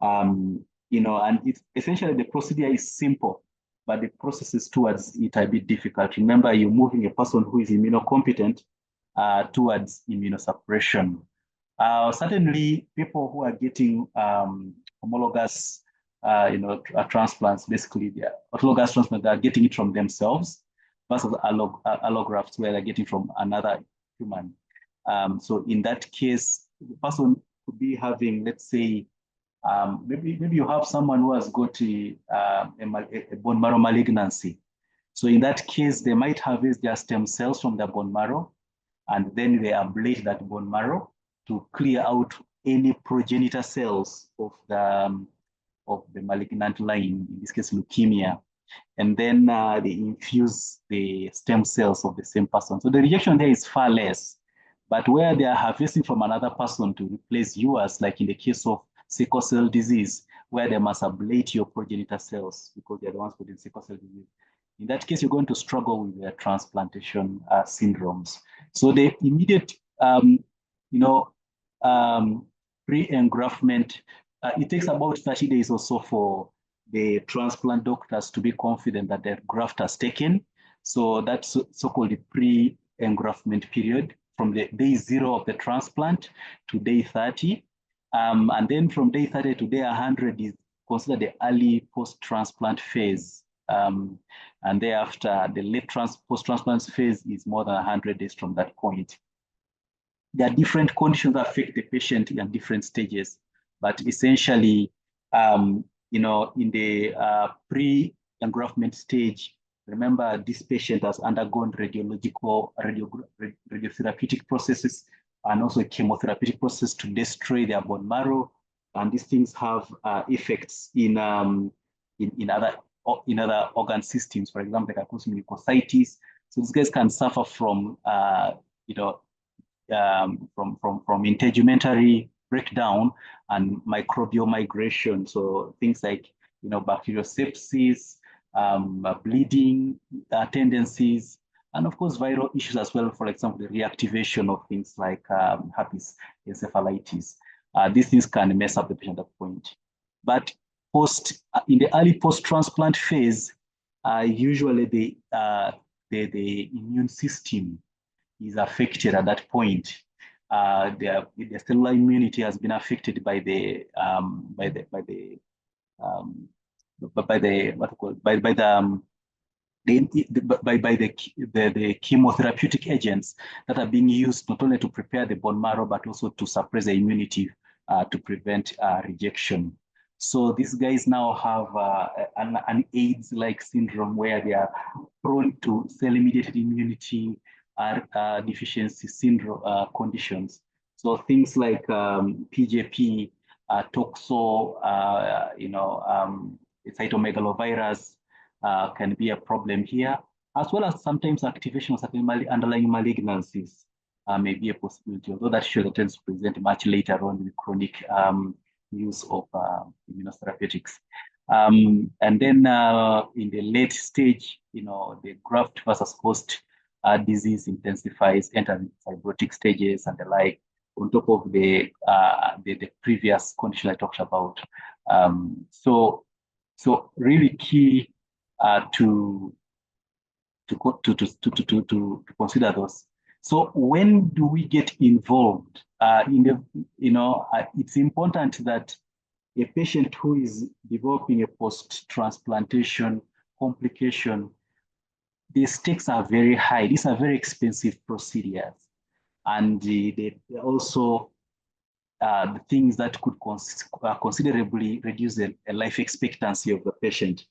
And it's essentially, the procedure is simple, but the processes towards it are a bit difficult. Remember, you're moving a person who is immunocompetent towards immunosuppression. Certainly, people who are getting homologous transplants, basically, they're autologous transplants, they're getting it from themselves, versus allografts where they're getting from another human. So in that case, the person could be having, let's say, maybe you have someone who has got a bone marrow malignancy. So in that case, they might harvest their stem cells from the bone marrow, and then they ablate that bone marrow to clear out any progenitor cells of the malignant line, in this case, leukemia. And then they infuse the stem cells of the same person. So the rejection there is far less. But where they are harvesting from another person to replace yours, like in the case of sickle cell disease, where they must ablate your progenitor cells because they're the ones with sickle cell disease. In that case, you're going to struggle with their transplantation syndromes. So the immediate, pre-engraftment, it takes about 30 days or so for the transplant doctors to be confident that their graft has taken. So that's so-called the pre-engraftment period, from the day 0 of the transplant to day 30. And then from day 30 to day 100 is considered the early post-transplant phase. And thereafter, the late post-transplant phase is more than 100 days from that point. There are different conditions that affect the patient in different stages, but essentially, in the pre-engraftment stage, remember, this patient has undergone radiotherapeutic processes and also a chemotherapeutic process to destroy their bone marrow, and these things have effects in other organ systems. For example, they can cause mucositis. So these guys can suffer from from integumentary breakdown and microbial migration. So things like bacterial sepsis, bleeding tendencies, and of course viral issues as well. For example, the reactivation of things like herpes encephalitis. These things can mess up the patient at that point. But in the early post-transplant phase, usually the immune system is affected at that point. The cellular immunity has been affected by the chemotherapeutic agents that are being used not only to prepare the bone marrow but also to suppress the immunity to prevent rejection. So these guys now have an AIDS-like syndrome where they are prone to cell-mediated immunity deficiency syndrome conditions. So things like PJP, toxo, cytomegalovirus can be a problem here, as well as sometimes activation of certain underlying malignancies may be a possibility, although that usually tends to present much later on with chronic use of immunotherapeutics. And then in the late stage, the graft versus host disease intensifies, enters fibrotic stages and the like, on top of the previous condition I talked about. So really key to consider those. So when do we get involved? It's important that a patient who is developing a post-transplantation complication, the stakes are very high. These are very expensive procedures. And they also the things that could considerably reduce the life expectancy of the patient.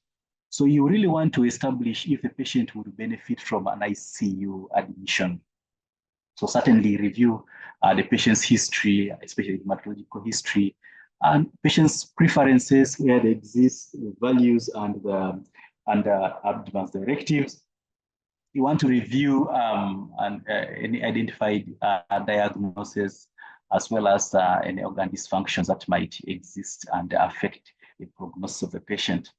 So you really want to establish if the patient would benefit from an ICU admission. So certainly review the patient's history, especially hematological history, and patient's preferences, where there exist values and the under advanced directives. You want to review any identified diagnoses, as well as any organ dysfunctions that might exist and affect the prognosis of the patient.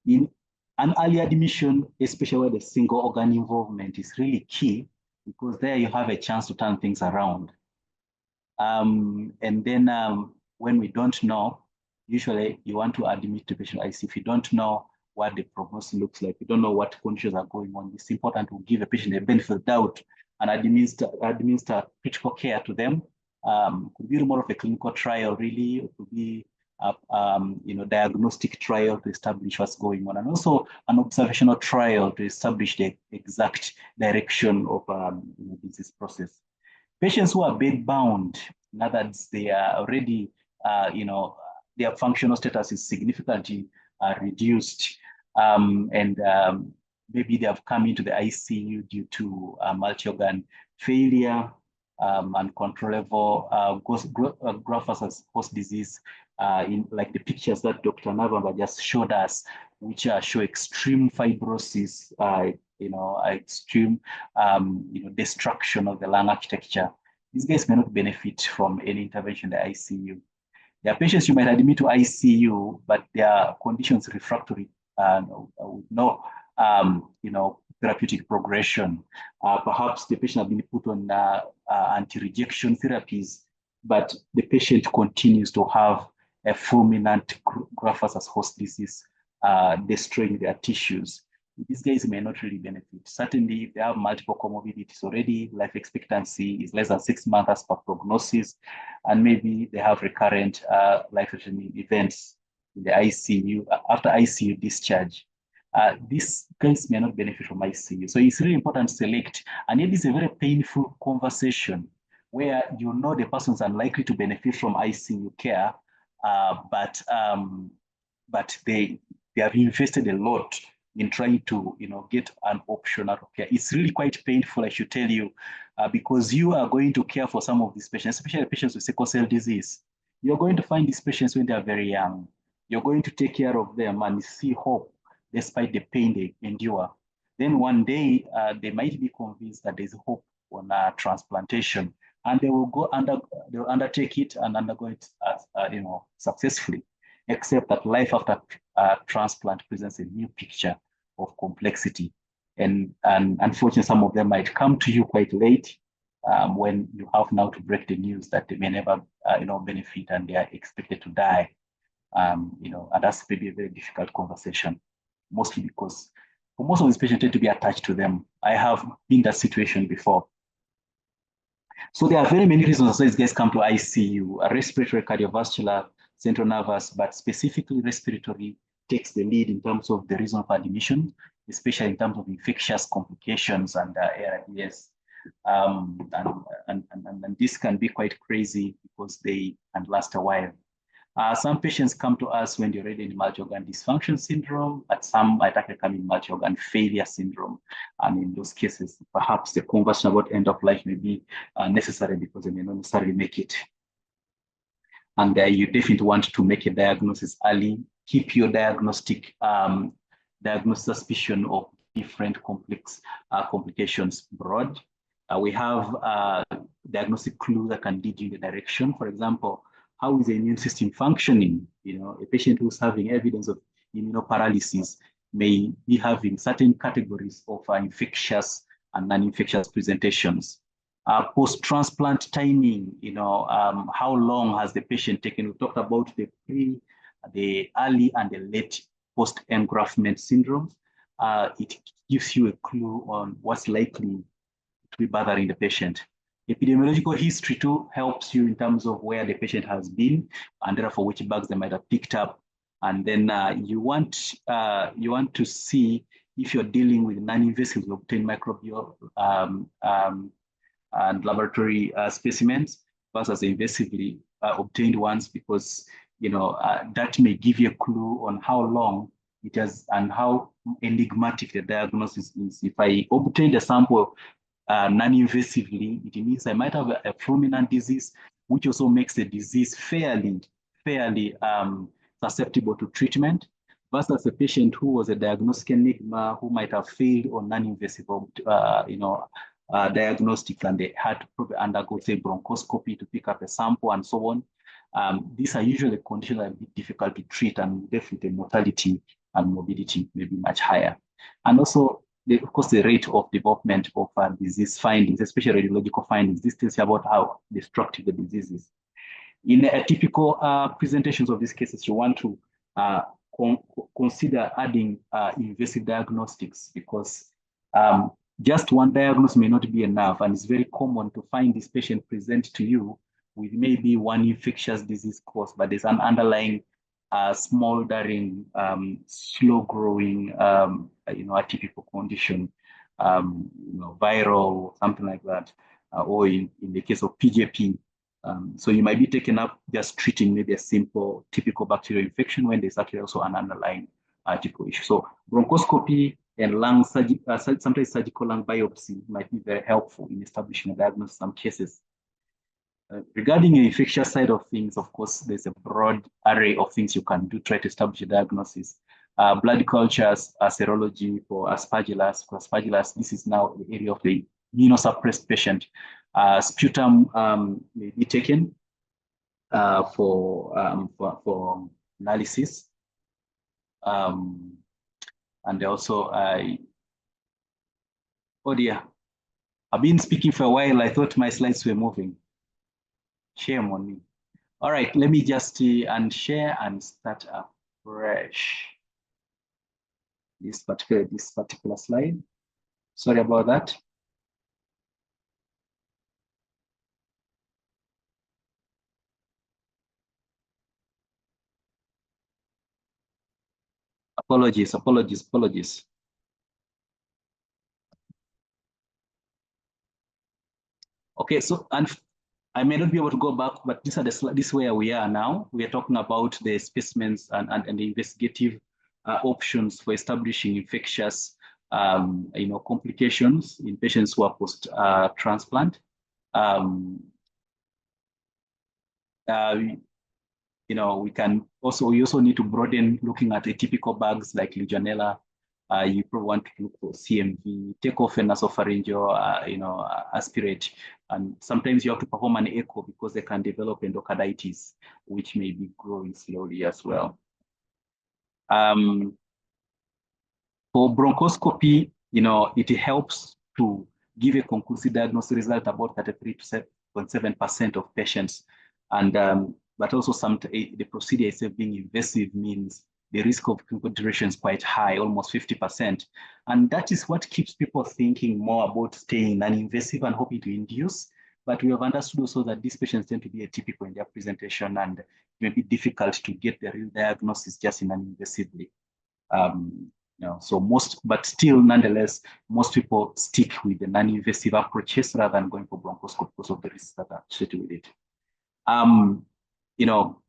In an early admission, especially where the single organ involvement is really key, because there you have a chance to turn things around. And then when we don't know, usually you want to admit the patient ICU. If you don't know what the prognosis looks like, you don't know what conditions are going on, it's important to give the patient a benefit of doubt and administer critical care to them. Could be more of a clinical trial, really. It could be diagnostic trial to establish what's going on, and also an observational trial to establish the exact direction of disease process. Patients who are bed-bound, in other words, they are already, their functional status is significantly reduced, maybe they have come into the ICU due to multi-organ failure, uncontrollable graft-versus-host disease, in like the pictures that Dr. Navamba just showed us, which show extreme fibrosis, extreme destruction of the lung architecture. These guys may not benefit from any intervention in the ICU. There are patients you might admit to ICU, but their conditions refractory, with no therapeutic progression. Perhaps the patient has been put on anti-rejection therapies, but the patient continues to have a fulminant graft-versus-host disease, destroying their tissues. These guys may not really benefit. Certainly, if they have multiple comorbidities already, life expectancy is less than 6 months as per prognosis, and maybe they have recurrent life-threatening events in the ICU after ICU discharge. These guys may not benefit from ICU. So it's really important to select, and it is a very painful conversation where you know the person's unlikely to benefit from ICU care, but they have invested a lot in trying to get an option out of care. It's really quite painful, I should tell you, because you are going to care for some of these patients, especially patients with sickle cell disease. You're going to find these patients when they are very young. You're going to take care of them and see hope despite the pain they endure. Then one day they might be convinced that there's hope on transplantation, and they will they'll undertake it and undergo it successfully. Except that life after transplant presents a new picture of complexity. And unfortunately, some of them might come to you quite late when you have now to break the news that they may never benefit and they are expected to die. And that's maybe a very difficult conversation, mostly because for most of these patients tend to be attached to them. I have been in that situation before. So there are very many reasons why these guys come to ICU: respiratory, cardiovascular, central nervous, but specifically respiratory takes the lead in terms of the reason for admission, especially in terms of infectious complications and ARDS. And this can be quite crazy because they can last a while. Some patients come to us when they're already in multi-organ dysfunction syndrome, but some might actually come in multi-organ failure syndrome. And in those cases, perhaps the conversation about end of life may be necessary because they may not necessarily make it. And you definitely want to make a diagnosis early. Keep your diagnostic suspicion of different complex complications broad. We have diagnostic clues that can lead you in the direction. For example, how is the immune system functioning? A patient who's having evidence of immunoparalysis may be having certain categories of infectious and non-infectious presentations. Post-transplant timing, how long has the patient taken? We talked about the early and the late post-engraftment syndromes. It gives you a clue on what's likely to be bothering the patient. Epidemiological history too helps you in terms of where the patient has been and therefore which bugs they might have picked up. And then you want to see if you're dealing with non-invasively obtained microbial and laboratory specimens versus invasively obtained ones, because that may give you a clue on how long it has and how enigmatic the diagnosis is. If I obtained a sample non-invasively, it means I might have a fulminant disease, which also makes the disease fairly susceptible to treatment. versus a patient who was a diagnostic enigma, who might have failed on non-invasive, diagnostics, and they had to probably undergo, say, bronchoscopy to pick up a sample and so on. These are usually conditions that are difficult to treat, and definitely mortality and morbidity may be much higher. And also, of course, the rate of development of disease findings, especially radiological findings, this tells you about how destructive the disease is. In a typical presentations of these cases, you want to consider adding invasive diagnostics, because just one diagnosis may not be enough, and it's very common to find this patient present to you with maybe one infectious disease cause, but there's an underlying smoldering, slow-growing, atypical condition, viral, something like that, or in the case of PJP. So you might be taken up just treating maybe a simple typical bacterial infection when there's actually also an underlying typical issue. So bronchoscopy and lung sometimes surgical lung biopsy might be very helpful in establishing a diagnosis in some cases. Regarding the infectious side of things, of course, there's a broad array of things you can do to try to establish a diagnosis. Blood cultures, serology for Aspergillus. For Aspergillus, this is now the area of the immunosuppressed patient. Sputum may be taken for analysis. And also, oh dear, I've been speaking for a while. I thought my slides were moving. Shame on me. All right, let me just unshare and start afresh this particular slide. Sorry about that. Apologies. Okay, so and I may not be able to go back, but this is where we are now. We are talking about the specimens and the investigative options for establishing infectious, complications in patients who are post transplant. We also need to broaden looking at atypical bugs like Legionella. You probably want to look for CMV, take off a nasopharyngeal, aspirate, and sometimes you have to perform an echo because they can develop endocarditis, which may be growing slowly as well. For bronchoscopy, it helps to give a conclusive diagnosis result about 33.7% of patients, and but also the procedure itself being invasive means the risk of clinical duration is quite high, almost 50%. And that is what keeps people thinking more about staying non-invasive and hoping to induce. But we have understood also that these patients tend to be atypical in their presentation, and it may be difficult to get the real diagnosis just non-invasively. But still, nonetheless, most people stick with the non-invasive approaches rather than going for bronchoscopy because of the risks that are associated with it.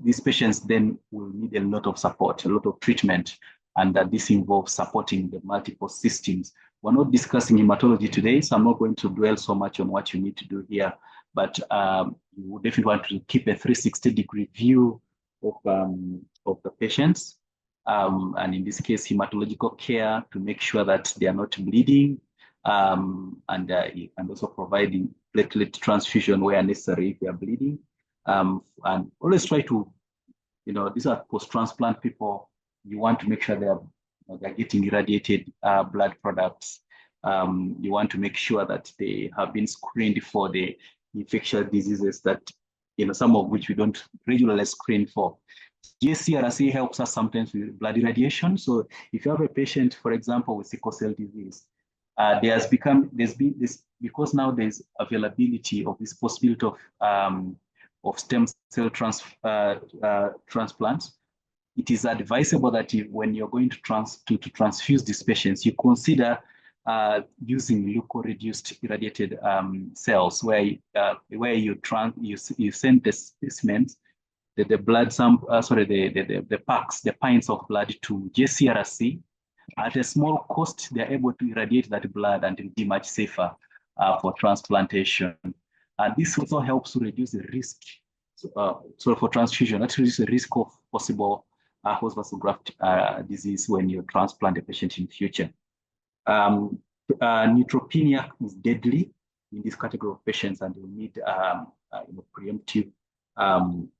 These patients then will need a lot of support, a lot of treatment, and that this involves supporting the multiple systems. We're not discussing hematology today, so I'm not going to dwell so much on what you need to do here, but you definitely want to keep a 360-degree view of the patients. And in this case, hematological care to make sure that they are not bleeding, and also providing platelet transfusion where necessary if they are bleeding. And always try to, these are post-transplant people. You want to make sure they're getting irradiated blood products. You want to make sure that they have been screened for the infectious diseases that, some of which we don't regularly screen for. JCRC helps us sometimes with blood irradiation. So if you have a patient, for example, with sickle cell disease, there's been this, because now there's availability of this possibility of stem cell transplants. It is advisable that when you're going to transfuse these patients, you consider using leukoreduced irradiated cells, where you send the specimens, the blood the packs, the pints of blood to JCRC. At a small cost, they're able to irradiate that blood and it'll be much safer for transplantation. And this also helps to reduce the risk. So for transfusion, that reduces the risk of possible host vessel graft disease when you transplant a patient in the future. Neutropenia is deadly in this category of patients, and you need preemptive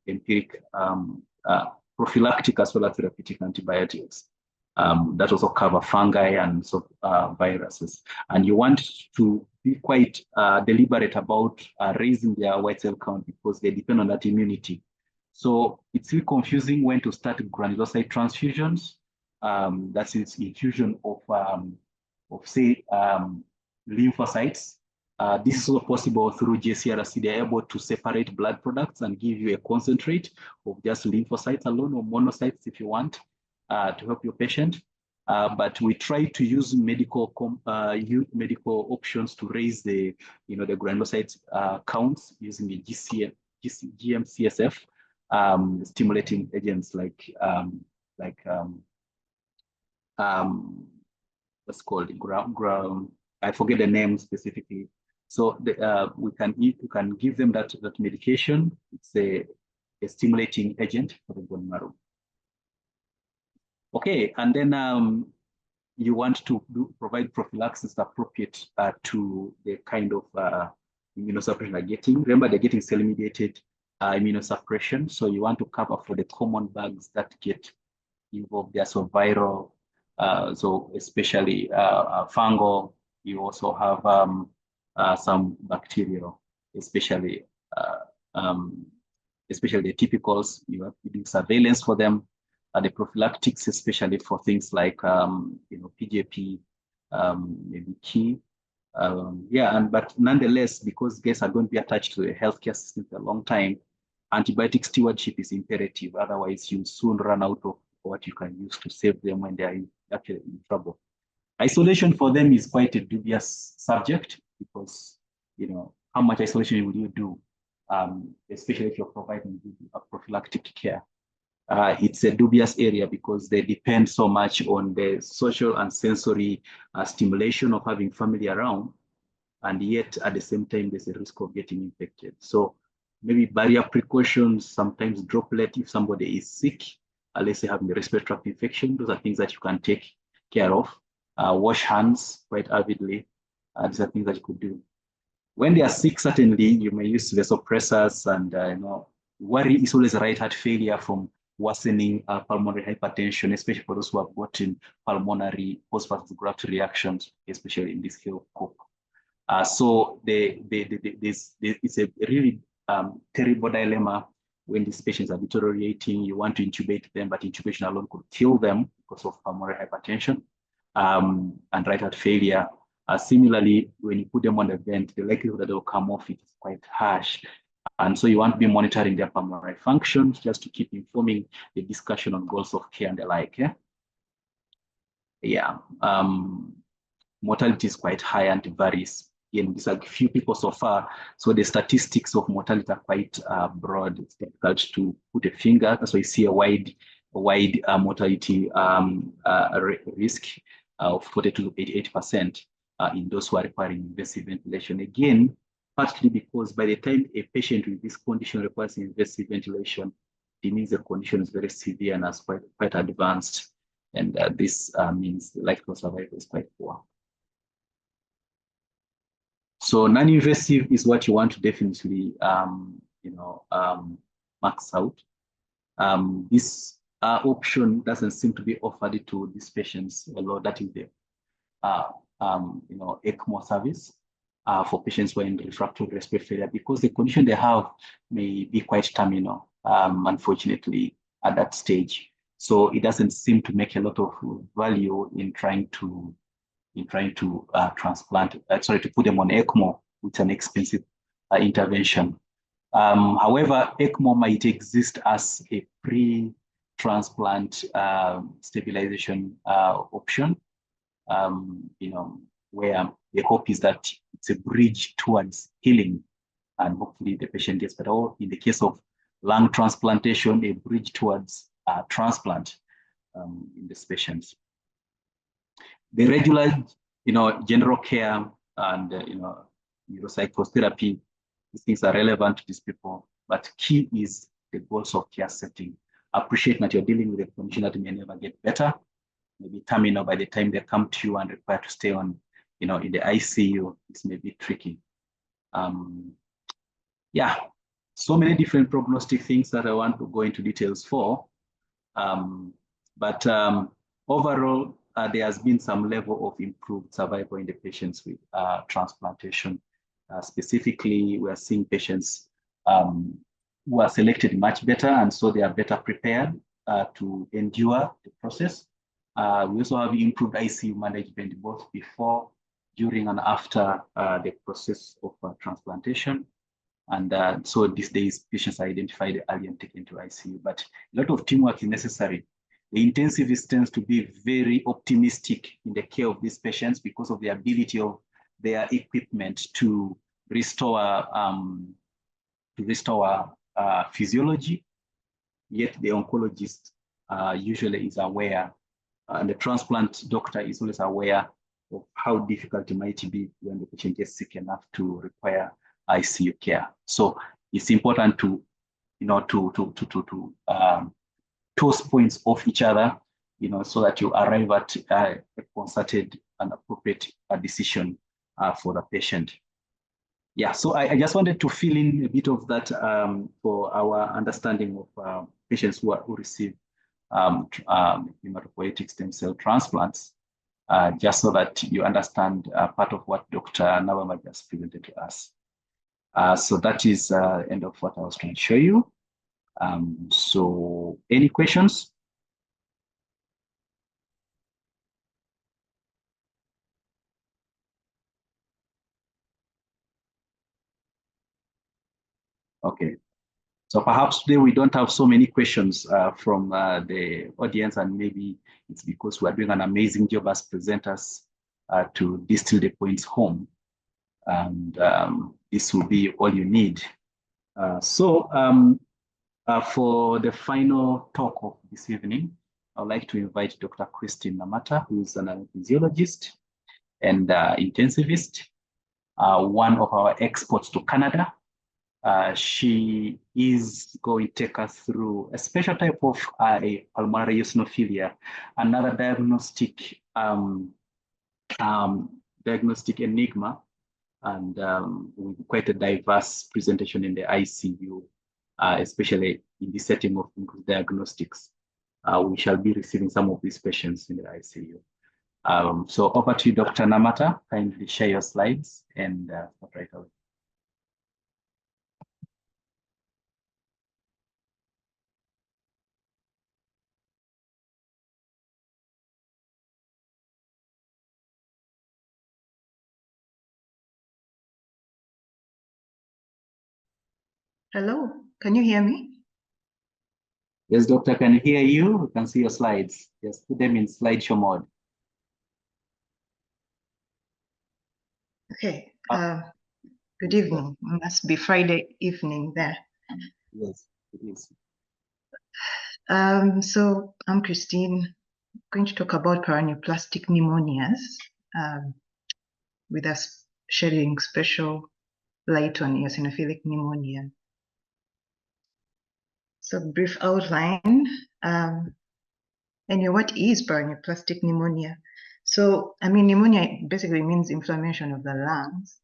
empiric prophylactic as well as therapeutic antibiotics that also cover fungi and viruses. And you want to be quite deliberate about raising their white cell count because they depend on that immunity. So it's really confusing when to start granulocyte transfusions. That is infusion of say, lymphocytes. This is also possible through JCRC. They're able to separate blood products and give you a concentrate of just lymphocytes alone or monocytes if you want to help your patient. But we try to use medical options to raise the the granulocyte counts using the GM-CSF stimulating agents like what's called ground. I forget the name specifically. So we can give them that medication. It's a stimulating agent for the bone marrow. Okay, and then you want to provide prophylaxis appropriate to the kind of immunosuppression they're getting. Remember, they're getting cell-mediated immunosuppression, so you want to cover for the common bugs that get involved there. So viral, so especially fungal. You also have some bacterial, especially the typicals. You have to do surveillance for them. The prophylactics, especially for things like PJP, maybe key. But nonetheless, because guests are going to be attached to the healthcare system for a long time, antibiotic stewardship is imperative. Otherwise, you soon run out of what you can use to save them when they are actually in trouble. Isolation for them is quite a dubious subject because, how much isolation will you do, especially if you're providing a prophylactic care? It's a dubious area because they depend so much on the social and sensory stimulation of having family around, and yet at the same time, there's a risk of getting infected. So maybe barrier precautions, sometimes droplet if somebody is sick, unless they have a respiratory tract infection. Those are things that you can take care of. Wash hands quite avidly. These are things that you could do. When they are sick, certainly you may use vasopressors, and worry is always right heart failure from worsening pulmonary hypertension, especially for those who have gotten pulmonary post-vagal graft reactions, especially in this health group. So it's a really terrible dilemma when these patients are deteriorating. You want to intubate them, but intubation alone could kill them because of pulmonary hypertension and right heart failure. Similarly, when you put them on the vent, the likelihood that they'll come off it is quite harsh. And so you want to be monitoring their pulmonary functions just to keep informing the discussion on goals of care and the like. Mortality is quite high and varies. These are few people so far, so the statistics of mortality are quite broad. It's difficult to put a finger. That's why you see a wide mortality risk of 40 to 88% in those who are requiring invasive ventilation. Again, partly because by the time a patient with this condition requires invasive ventilation, it means the condition is very severe and is quite advanced, and this means the likelihood of survival is quite poor. So non-invasive is what you want to definitely, max out. This option doesn't seem to be offered to these patients, although that is the, ECMO service for patients who are in refractory respiratory failure, because the condition they have may be quite terminal, unfortunately, at that stage. So it doesn't seem to make a lot of value in trying to to put them on ECMO, which is an expensive intervention. However, ECMO might exist as a pre-transplant stabilization option, where the hope is that it's a bridge towards healing, and hopefully the patient gets better. Or in the case of lung transplantation, a bridge towards transplant in these patients. The regular, general care and, neuropsychotherapy, these things are relevant to these people, but key is the goals of care setting. appreciate that you're dealing with a condition that may never get better, maybe terminal by the time they come to you and require to stay on, in the ICU. This may be tricky. Yeah, so many different prognostic things that I want to go into details for. But overall, there has been some level of improved survival in the patients with transplantation. Specifically, we are seeing patients who are selected much better, and so they are better prepared to endure the process. We also have improved ICU management both before, during, and after the process of transplantation. And so these days, patients are identified early and taken to ICU, but a lot of teamwork is necessary. The intensivist tends to be very optimistic in the care of these patients because of the ability of their equipment to restore physiology. Yet the oncologist usually is aware, and the transplant doctor is always aware of how difficult it might be when the patient gets sick enough to require ICU care. So it's important to, toss points off each other, so that you arrive at a concerted and appropriate decision for the patient. Yeah, so I just wanted to fill in a bit of that for our understanding of patients who receive hematopoietic stem cell transplants, just so that you understand part of what Dr. Nabama just presented to us. So that is the end of what I was trying to show you. So any questions? Okay. So perhaps today we don't have so many questions from the audience, and maybe it's because we're doing an amazing job as presenters to distill the points home. And this will be all you need. For the final talk of this evening, I'd like to invite Dr. Christine Namata, who is an anesthesiologist and intensivist, one of our exports to Canada. She is going to take us through a special type of pulmonary eosinophilia, another diagnostic enigma, and with quite a diverse presentation in the ICU, especially in the setting of diagnostics. We shall be receiving some of these patients in the ICU. So over to you, Dr. Namata. Kindly share your slides and start right away. Hello, can you hear me? Yes, doctor, can hear you. We can see your slides. Yes, put them in slideshow mode. Okay. Good evening. It must be Friday evening there. Yes, it is. So I'm Christine, going to talk about paraneoplastic pneumonias with us shedding special light on eosinophilic pneumonia. So brief outline. Anyway, what is paraneoplastic pneumonia? So, pneumonia basically means inflammation of the lungs.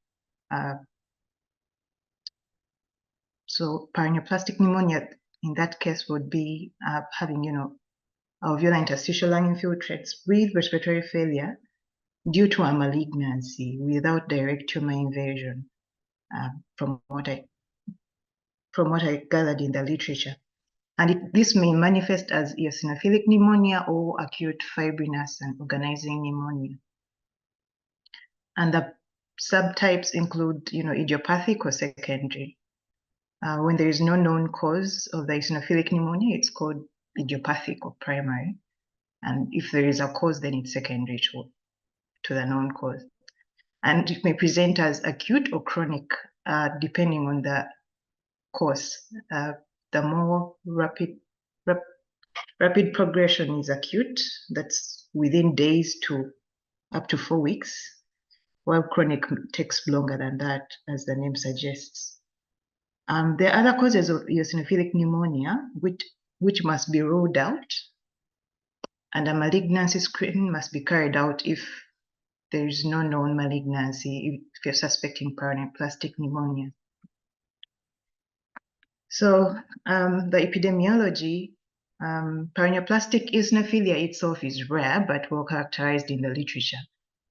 So paraneoplastic pneumonia in that case would be having, alveolar interstitial lung infiltrates with respiratory failure due to a malignancy without direct tumor invasion, from what I gathered in the literature. And this may manifest as eosinophilic pneumonia or acute fibrinous and organizing pneumonia. And the subtypes include, idiopathic or secondary. When there is no known cause of the eosinophilic pneumonia, it's called idiopathic or primary. And if there is a cause, then it's secondary to the known cause. And it may present as acute or chronic, depending on the cause. The more rapid progression is acute, that's within days to up to 4 weeks, while chronic takes longer than that, as the name suggests. There are other causes of eosinophilic pneumonia, which which must be ruled out, and a malignancy screening must be carried out if there is no known malignancy, if you're suspecting paraneoplastic pneumonia. So the epidemiology, paraneoplastic eosinophilia itself is rare, but well characterized in the literature.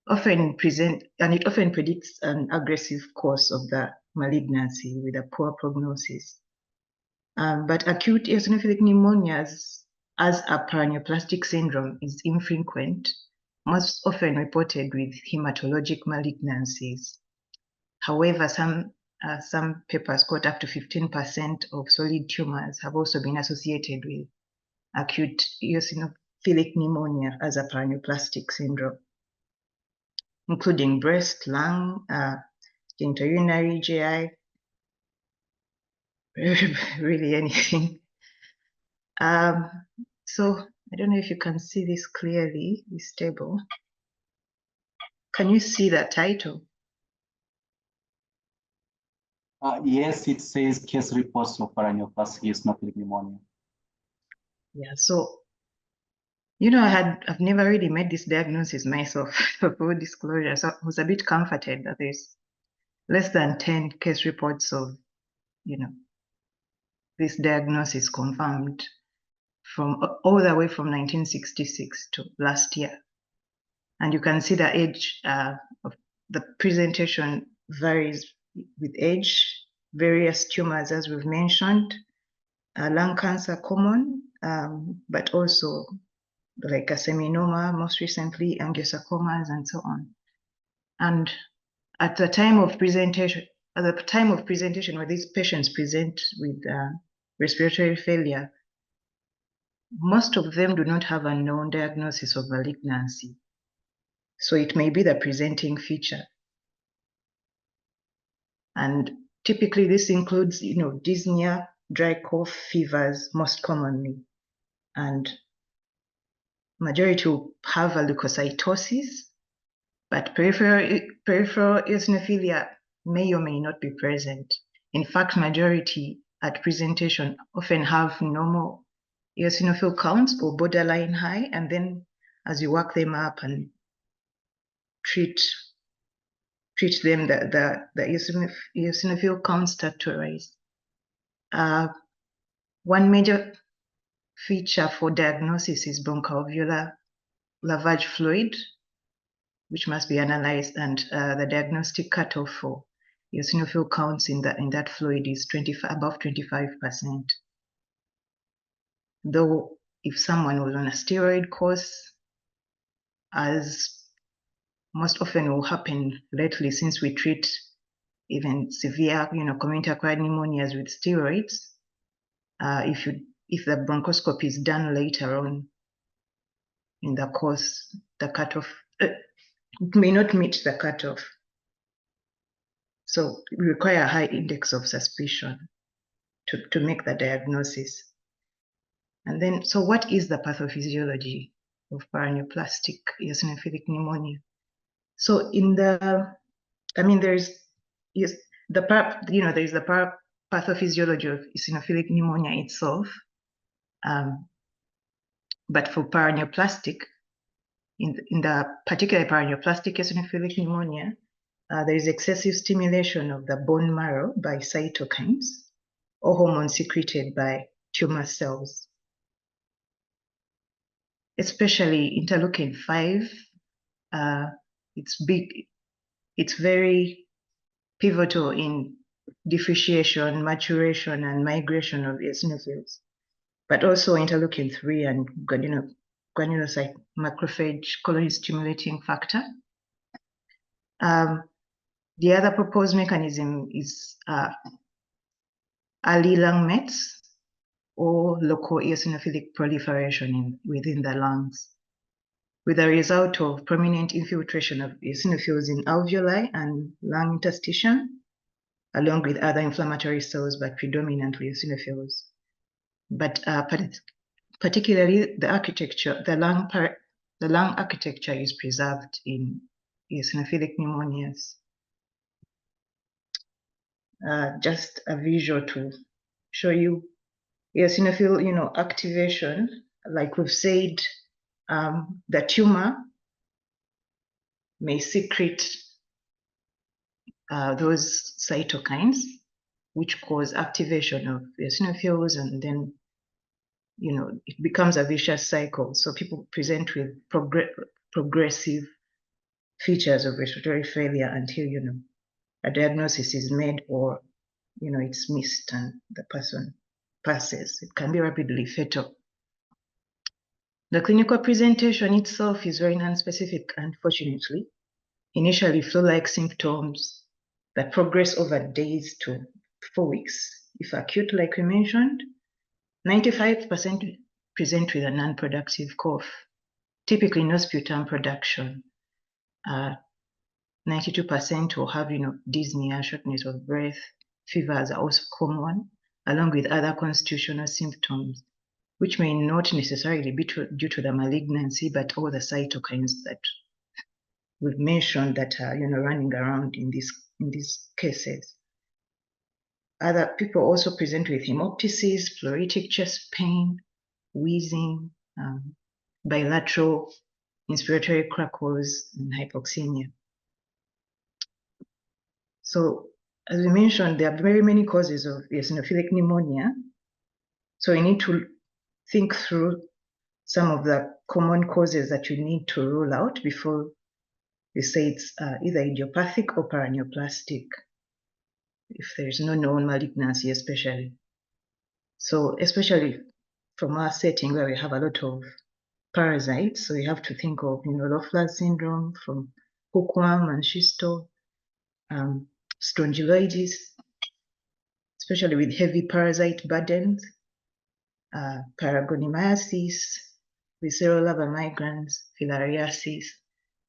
It often predicts an aggressive course of the malignancy with a poor prognosis. But acute eosinophilic pneumonia as a paraneoplastic syndrome is infrequent, most often reported with hematologic malignancies. However, some papers quote up to 15% of solid tumors have also been associated with acute eosinophilic pneumonia as a paraneoplastic syndrome, including breast, lung, genitourinary, GI, really anything. So I don't know if you can see this clearly, this table. Can you see the title? Yes, it says case reports of paraneoplastic eosinophilic pneumonia. Yeah, so, you know, I've never really made this diagnosis myself, for full disclosure. So I was a bit comforted that there's less than 10 case reports of, you know, this diagnosis confirmed from all the way from 1966 to last year. And you can see the age of the presentation varies with age, various tumors, as we've mentioned, lung cancer common, but also like a seminoma, most recently angiosarcomas and so on. And at the time of presentation, where these patients present with respiratory failure, most of them do not have a known diagnosis of malignancy. So it may be the presenting feature. And typically this includes, you know, dyspnea, dry cough, fevers most commonly. And majority will have a leukocytosis, but peripheral eosinophilia may or may not be present. In fact, majority at presentation often have normal eosinophil counts or borderline high, and then as you work them up and treat them, the eosinophil counts start to rise. One major feature for diagnosis is bronchoalveolar lavage fluid, which must be analyzed, and the diagnostic cutoff for eosinophil counts in that fluid is above 25%. Though if someone was on a steroid course, as most often will happen lately since we treat even severe, you know, community-acquired pneumonias with steroids, if the bronchoscopy is done later on in the course, the cutoff may not meet the cutoff. So we require a high index of suspicion to make the diagnosis. And then, so what is the pathophysiology of paraneoplastic eosinophilic pneumonia? So in the, I mean, there's the pathophysiology of eosinophilic pneumonia itself. But for paraneoplastic, in the particular paraneoplastic eosinophilic pneumonia, there is excessive stimulation of the bone marrow by cytokines or hormones secreted by tumor cells. Especially interleukin-5, it's very pivotal in differentiation, maturation, and migration of eosinophils, but also interleukin-3 and granulocyte macrophage colony stimulating factor. The other proposed mechanism is early lung mets or local eosinophilic proliferation within the lungs, with a result of prominent infiltration of eosinophils in alveoli and lung interstitium, along with other inflammatory cells, but predominantly eosinophils. But particularly the lung architecture is preserved in eosinophilic pneumonias. Just a visual to show you eosinophil, activation, like we've said, the tumor may secrete those cytokines, which cause activation of eosinophils, and then, it becomes a vicious cycle. So people present with progressive features of respiratory failure until, a diagnosis is made or, it's missed and the person passes. It can be rapidly fatal. The clinical presentation itself is very nonspecific, unfortunately. Initially, flu-like symptoms that progress over days to 4 weeks. If acute, like we mentioned, 95% present with a non-productive cough, typically no sputum production. 92% will have, dyspnea, shortness of breath. Fevers are also common, along with other constitutional symptoms, which may not necessarily be due to the malignancy, but all the cytokines that we've mentioned that are, running around in these cases. Other people also present with hemoptysis, pleuritic chest pain, wheezing, bilateral inspiratory crackles, and hypoxemia. So, as we mentioned, there are very many causes of eosinophilic pneumonia. So we need to think through some of the common causes that you need to rule out before you say it's either idiopathic or paraneoplastic, if there's no known malignancy especially. So especially from our setting where we have a lot of parasites, so you have to think of Loeffler's syndrome from hookworm and schisto, strongyloides, especially with heavy parasite burdens, paragoniomyces, visceral larva migrans, filariasis,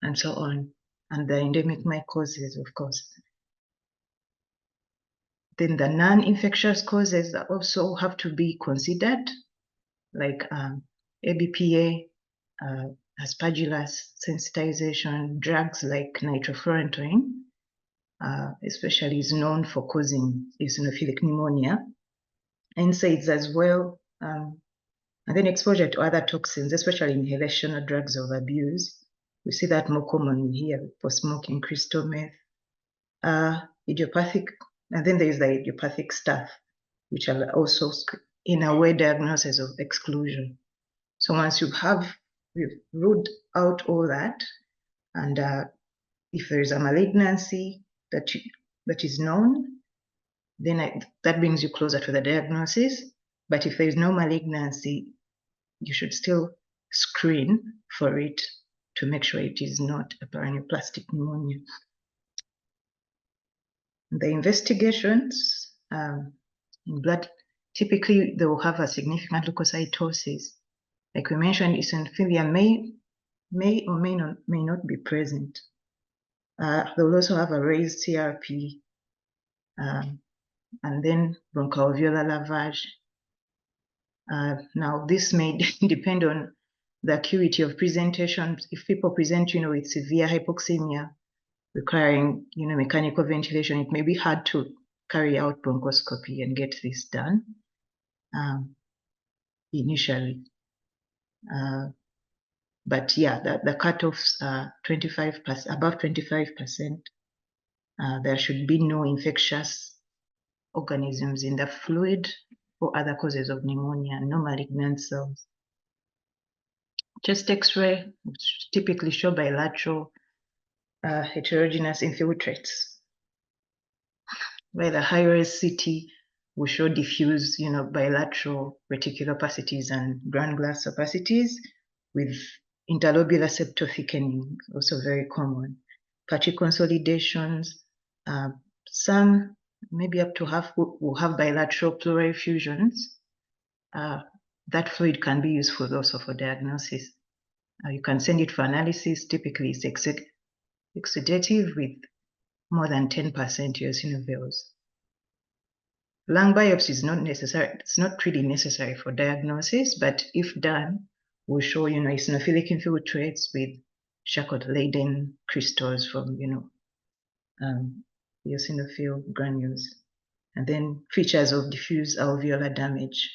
and so on, and the endemic mycosis, of course. Then the non-infectious causes also have to be considered, like ABPA, aspergillus sensitization, drugs like nitrofurantoin, especially is known for causing eosinophilic pneumonia, NSAIDs as well, and then exposure to other toxins, especially inhalation or drugs of abuse. We see that more commonly here for smoking, crystal meth, idiopathic, and then there is the idiopathic stuff, which are also in a way diagnosis of exclusion. So once you've ruled out all that, and if there is a malignancy that is known, then that brings you closer to the diagnosis. But if there is no malignancy, you should still screen for it to make sure it is not a paraneoplastic pneumonia. The investigations in blood, typically they will have a significant leukocytosis. Like we mentioned, eosinophilia may or may not be present. They will also have a raised CRP, and then bronchoalveolar lavage. Now, this may depend on the acuity of presentation. If people present, with severe hypoxemia requiring, mechanical ventilation, it may be hard to carry out bronchoscopy and get this done initially. But yeah, the cutoffs are 25%, above 25%. There should be no infectious organisms in the fluid or other causes of pneumonia, no malignant cells. Chest X-ray, which typically show bilateral heterogeneous infiltrates, where the high-res CT will show diffuse, bilateral reticulopacities and granulus opacities with interlobular septal thickening, also very common. Patchy consolidations, some, maybe up to half, will have bilateral pleural effusions. That fluid can be useful also for diagnosis. You can send it for analysis. Typically, it's exudative with more than 10% eosinophils. Lung biopsy is not necessary. It's not really necessary for diagnosis, but if done, will show, eosinophilic infiltrates with Charcot-Leyden crystals from, eosinophil granules, and then features of diffuse alveolar damage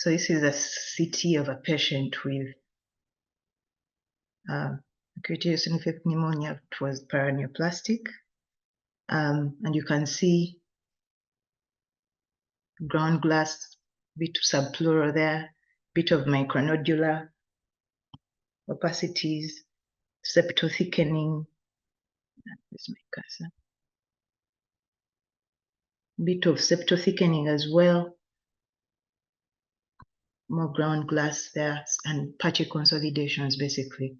So this is a CT of a patient with acute eosinophilic pneumonia. It was paraneoplastic. And you can see ground glass, bit of subpleural there, bit of micronodular opacities, septal thickening. There's my cursor. Bit of septal thickening as well. More ground glass there and patchy consolidations basically.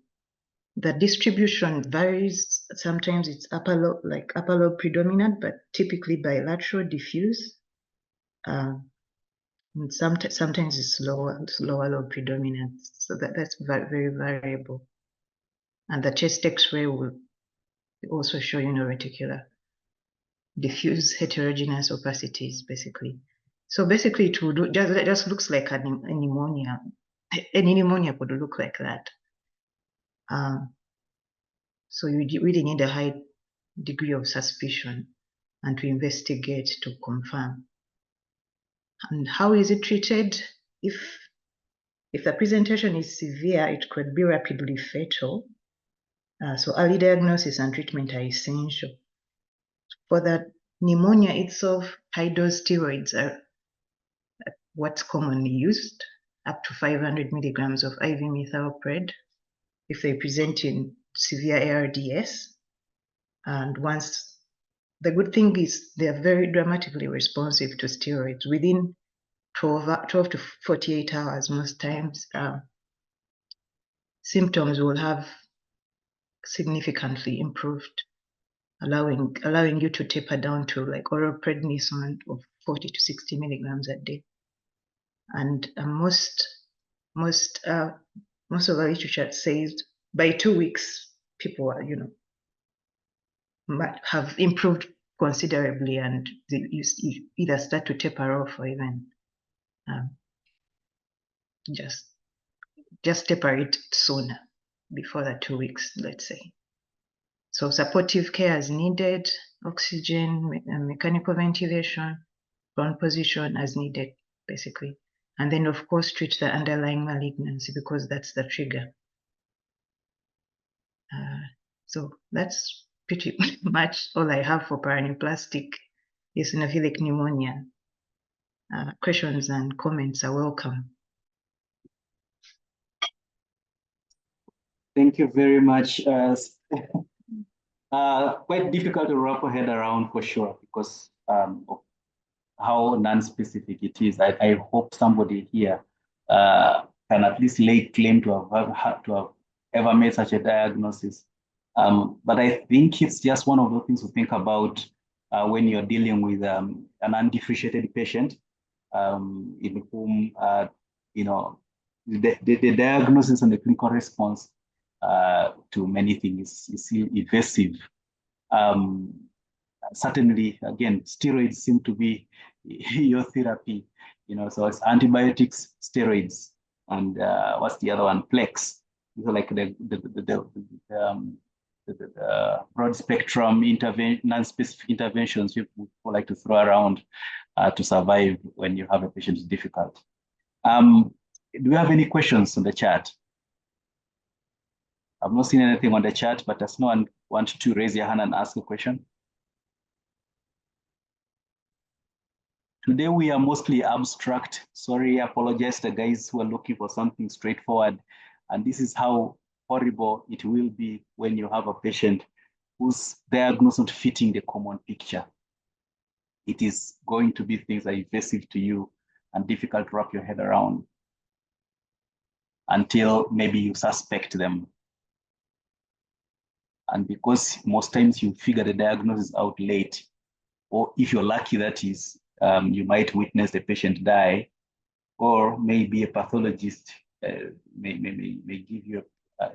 The distribution varies. Sometimes it's upper lobe predominant, but typically bilateral diffuse. And sometimes it's lower lobe predominant. So that's very variable. And the chest X-ray will also show reticular diffuse heterogeneous opacities basically. So basically it would just looks like a pneumonia. Any pneumonia could look like that. So you really need a high degree of suspicion and to investigate to confirm. And how is it treated? If the presentation is severe, it could be rapidly fatal. So early diagnosis and treatment are essential. For the pneumonia itself, high-dose steroids are what's commonly used, up to 500 milligrams of IV methylpred if they present in severe ARDS. And once, the good thing is they're very dramatically responsive to steroids. Within 12 to 48 hours, most times, symptoms will have significantly improved, allowing you to taper down to like oral prednisone of 40 to 60 milligrams a day. And most of the literature says by 2 weeks, people are, might have improved considerably, and you either start to taper off or even just taper it sooner, before the 2 weeks, let's say. So supportive care is needed, oxygen, mechanical ventilation, ground position as needed, basically. And then, of course, treat the underlying malignancy because that's the trigger. So that's pretty much all I have for paraneoplastic eosinophilic pneumonia. Questions and comments are welcome. Thank you very much. Quite difficult to wrap our head around for sure because of how non-specific it is. I hope somebody here can at least lay claim to have ever made such a diagnosis. But I think it's just one of the things to think about when you're dealing with an undifferentiated patient in whom, the diagnosis and the clinical response to many things is still evasive. Certainly, again, steroids seem to be your therapy, so it's antibiotics, steroids, and what's the other one? Plex. These are like the broad spectrum non-specific interventions people like to throw around to survive when you have a patient who's difficult. Do we have any questions on the chat? I've not seen anything on the chat, but does no one want to raise your hand and ask a question? Today we are mostly abstract. Sorry, I apologize to the guys who are looking for something straightforward. And this is how horrible it will be when you have a patient whose diagnosis not fitting the common picture. It is going to be things that are invasive to you and difficult to wrap your head around until maybe you suspect them. And because most times you figure the diagnosis out late, or if you're lucky, that is, you might witness the patient die, or maybe a pathologist may give you a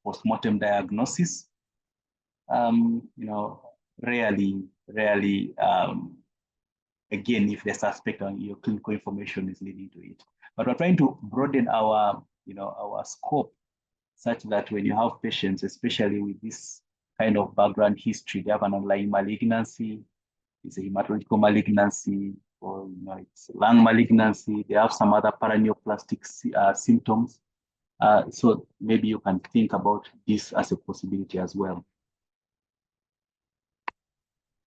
post-mortem diagnosis. Rarely, again, if the suspect on your clinical information is leading to it. But we're trying to broaden our scope such that when you have patients, especially with this kind of background history, they have an underlying malignancy, it's a hematological malignancy, or it's lung malignancy. They have some other paraneoplastic symptoms. So maybe you can think about this as a possibility as well.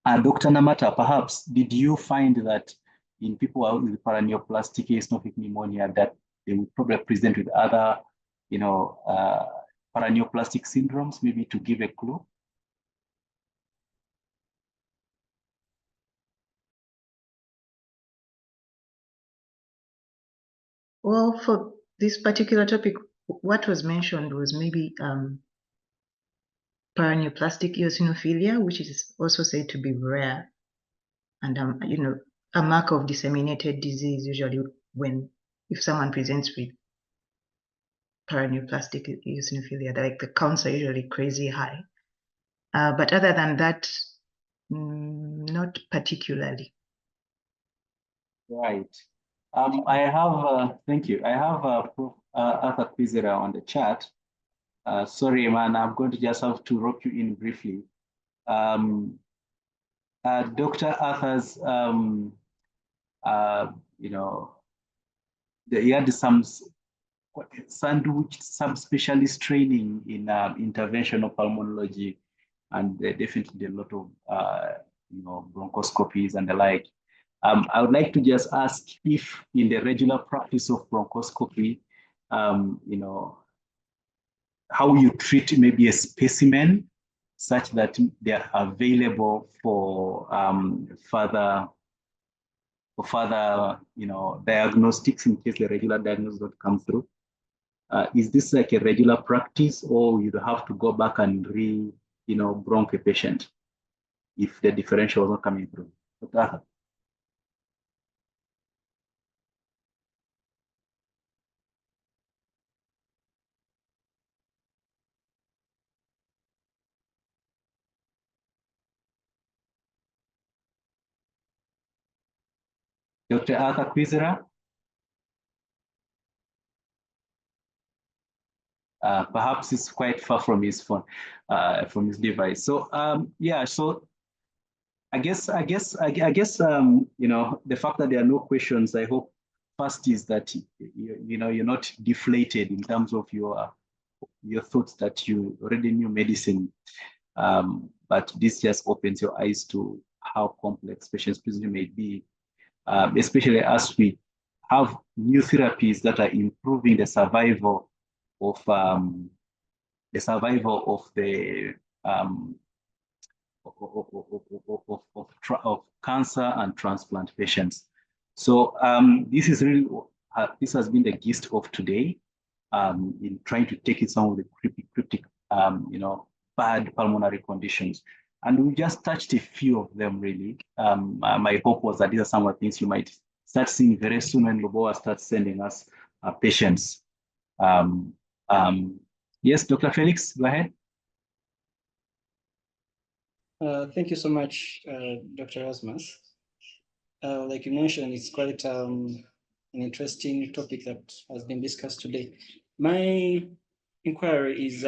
Dr. Namata, perhaps, did you find that in people with paraneoplastic eosinophilic pneumonia that they would probably present with other, paraneoplastic syndromes, maybe to give a clue? Well, for this particular topic, what was mentioned was maybe paraneoplastic eosinophilia, which is also said to be rare, and a mark of disseminated disease usually if someone presents with paraneoplastic eosinophilia, like the counts are usually crazy high. But other than that, not particularly. Right. I have, thank you. I have Prof. Arthur Kwizera on the chat. Sorry, man, I'm going to just have to rope you in briefly. Dr. Arthur's, he had some sandwich subspecialist training in interventional pulmonology, and definitely a lot of bronchoscopies and the like. I would like to just ask if in the regular practice of bronchoscopy, how you treat maybe a specimen such that they are available for further diagnostics in case the regular diagnosis don't come through. Is this like a regular practice, or you'd have to go back and bronch a patient if the differential is not coming through? Dr. Arthur Kwizera? Perhaps it's quite far from his phone, from his device. So yeah, so I guess the fact that there are no questions, I hope first is that you're not deflated in terms of your thoughts that you already knew medicine, but this just opens your eyes to how complex patients' presently may be, especially as we have new therapies that are improving the survival of of cancer and transplant patients. So this is really this has been the gist of today, in trying to take in some of the cryptic bad pulmonary conditions. And we just touched a few of them, really. My hope was that these are some of the things you might start seeing very soon when Loboa starts sending us patients. Yes, Dr. Felix, go ahead. Thank you so much, Dr. Erasmus. Like you mentioned, it's quite an interesting topic that has been discussed today. My inquiry is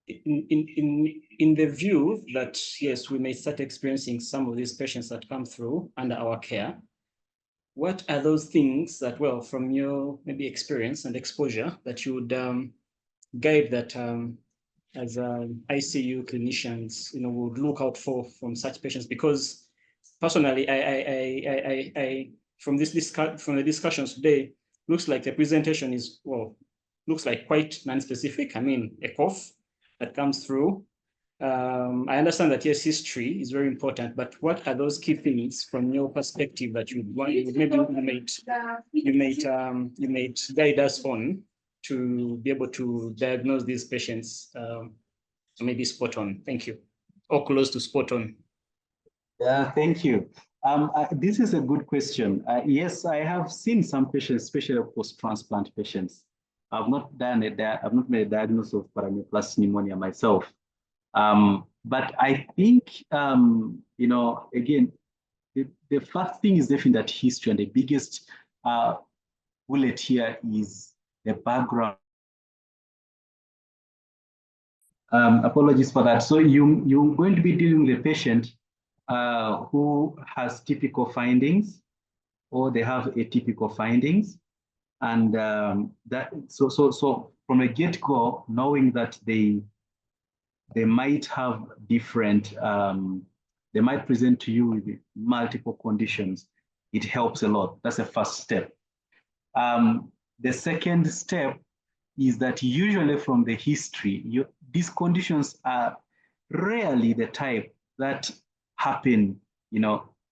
in the view that, yes, we may start experiencing some of these patients that come through under our care. What are those things that, well, from your maybe experience and exposure, that you would guide that as ICU clinicians, would look out for from such patients? Because personally, I from the discussions today, looks like the presentation is, well, looks like quite non-specific. I mean, a cough that comes through. I understand that, yes, history is very important, but what are those key things from your perspective that you might guide us on to be able to diagnose these patients, maybe spot on? Thank you, or close to spot on. Yeah, thank you. This is a good question. Yes, I have seen some patients, especially post-transplant patients. I've not made a diagnosis of paraneoplastic pneumonia myself. But I think, again, the first thing is definitely that history, and the biggest bullet here is the background. Apologies for that. So you're going to be dealing with a patient who has typical findings, or they have atypical findings. And so from a get-go, knowing that they might have different, they might present to you with multiple conditions, it helps a lot. That's the first step. The second step is that usually from the history, these conditions are rarely the type that happen,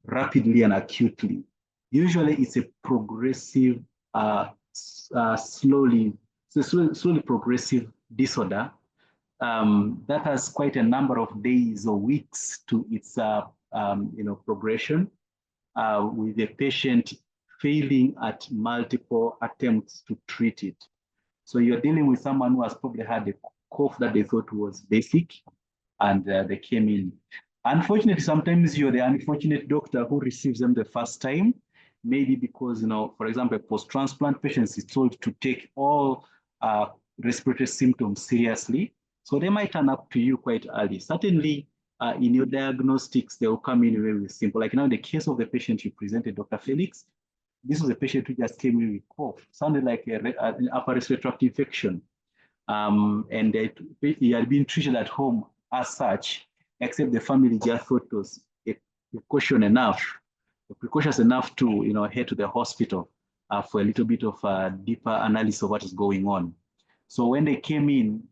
rapidly and acutely. Usually it's a progressive, slowly progressive disorder that has quite a number of days or weeks to its progression, with the patient failing at multiple attempts to treat it. So you're dealing with someone who has probably had a cough that they thought was basic, and they came in. Unfortunately, sometimes you're the unfortunate doctor who receives them the first time, maybe because, for example, post-transplant patients is told to take all respiratory symptoms seriously. So they might turn up to you quite early. Certainly, in your diagnostics, they will come in very simple. Like now, in the case of the patient you presented, Dr. Felix, this was a patient who just came in with cough, sounded like an upper respiratory tract infection. And he had been treated at home as such, except the family just thought it was precautionous enough to head to the hospital for a little bit of a deeper analysis of what is going on. So when they came in,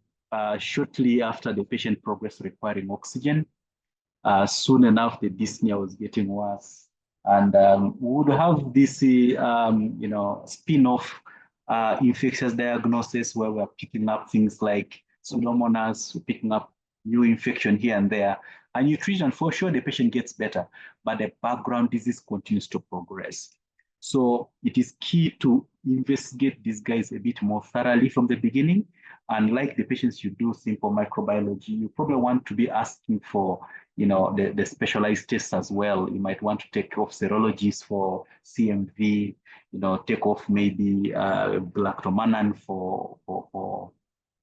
shortly after the patient progressed requiring oxygen, soon enough the dyspnea was getting worse. And we would have this spin-off infectious diagnosis where we're picking up things like Pseudomonas, we're picking up new infection here and there, and you treat, and for sure the patient gets better, but the background disease continues to progress. So it is key to investigate these guys a bit more thoroughly from the beginning. And like the patients you do simple microbiology, you probably want to be asking for the specialized tests as well. You might want to take off serologies for CMV, take off maybe galactomannan for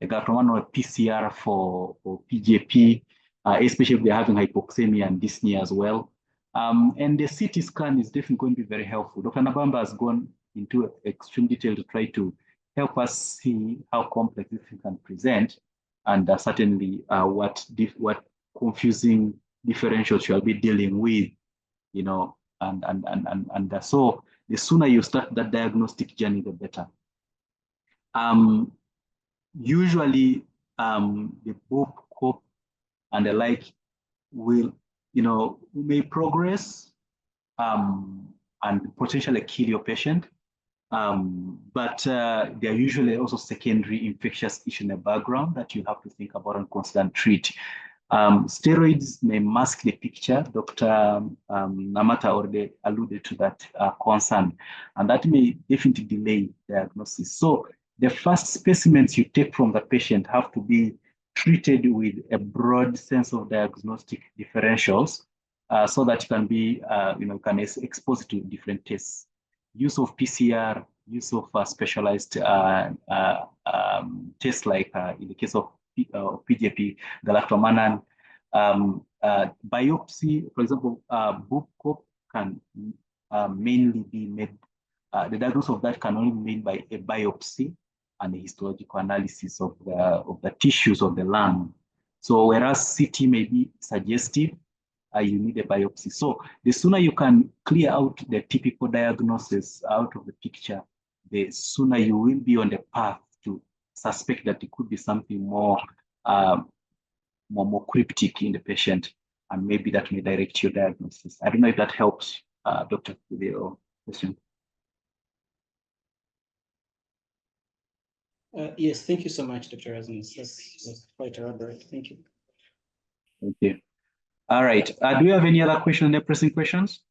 a galactomannan or a PCR for PJP, especially if they're having hypoxemia and dyspnea as well. And the CT scan is definitely going to be very helpful. Dr. Nabamba has gone into extreme detail to try to help us see how complex this can present, and certainly what confusing differentials you'll be dealing with, and so the sooner you start that diagnostic journey, the better. Usually, the book, cope, and the like will, may progress and potentially kill your patient. But there are usually also secondary infectious issues in the background that you have to think about and consider and treat. Steroids may mask the picture. Dr. Namata already alluded to that concern, and that may definitely delay diagnosis. So the first specimens you take from the patient have to be treated with a broad sense of diagnostic differentials, so that you can be, can expose it to different tests. Use of PCR, use of specialized tests like in the case of PJP, galactomannan, biopsy, for example, book can mainly be made, the diagnosis of that can only be made by a biopsy and a histological analysis of the tissues of the lung. So whereas CT may be suggestive, you need a biopsy. So the sooner you can clear out the typical diagnosis out of the picture, the sooner you will be on the path to suspect that it could be something more cryptic in the patient, and maybe that may direct your diagnosis. I don't know if that helps, Dr. with your question. Yes, thank you so much, Dr. Rasmus. That's quite elaborate. Thank you. Thank you. All right. Do you have any other questions, any pressing questions?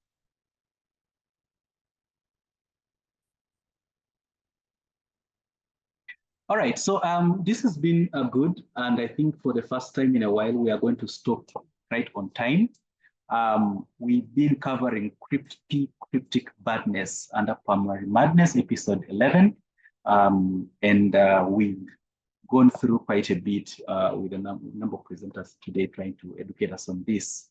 All right. So this has been good, and I think for the first time in a while we are going to stop right on time. We've been covering cryptic badness under Pulmonary Madness, episode 11, and we've gone through quite a bit with a number of presenters today trying to educate us on this.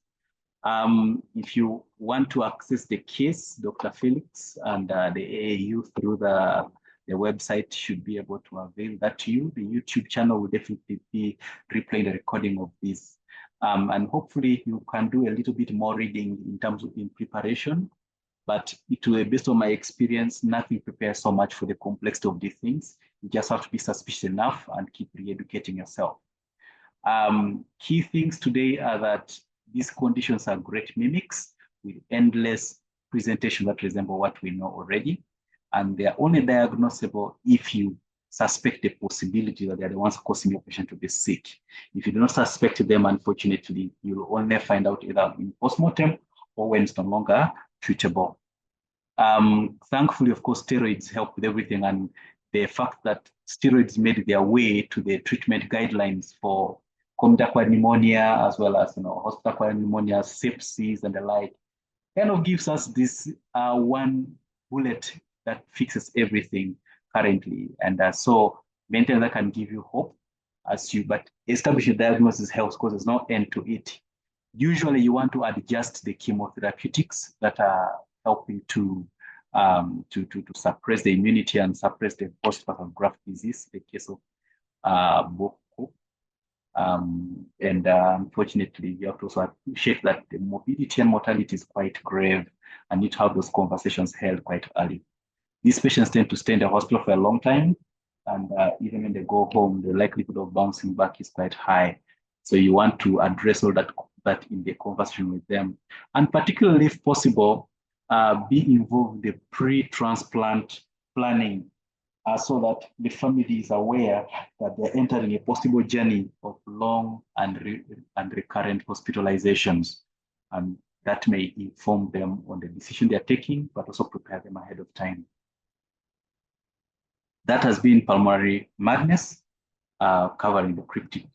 If you want to access the case, Dr. Felix and the AAU through the website should be able to avail that to you. The YouTube channel will definitely be replaying the recording of this. And hopefully you can do a little bit more reading in terms of in preparation, but based on my experience, nothing prepares so much for the complexity of these things. You just have to be suspicious enough and keep re-educating yourself. Key things today are that these conditions are great mimics with endless presentation that resemble what we know already. And they are only diagnosable if you suspect the possibility that they are the ones causing your patient to be sick. If you do not suspect them, unfortunately, you'll only find out either in postmortem or when it's no longer treatable. Thankfully, of course, steroids help with everything. And the fact that steroids made their way to the treatment guidelines for community-acquired pneumonia, as well as hospital-acquired pneumonia, sepsis, and the like, kind of gives us this one bullet that fixes everything currently. And so maintain that can give you hope but establishing diagnosis helps because there's no end to it. Usually you want to adjust the chemotherapeutics that are helping to suppress the immunity and suppress the post-pathogen graft disease, the case of Boko. Unfortunately, you have to also appreciate that the morbidity and mortality is quite grave and need to have those conversations held quite early. These patients tend to stay in the hospital for a long time, and even when they go home, the likelihood of bouncing back is quite high. So you want to address all that in the conversation with them, and particularly if possible, be involved in the pre-transplant planning so that the family is aware that they're entering a possible journey of long and recurrent hospitalizations. And that may inform them on the decision they're taking, but also prepare them ahead of time. That has been Pulmonary Madness, covering the cryptic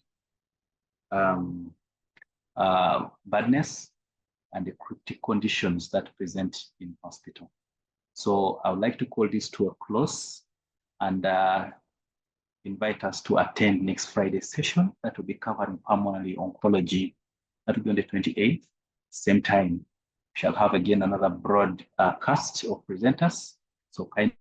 badness and the cryptic conditions that present in hospital. So I would like to call this to a close and invite us to attend next Friday's session that will be covering pulmonary oncology. That will be on the 28th, same time. We shall have again another broad cast of presenters. So kindly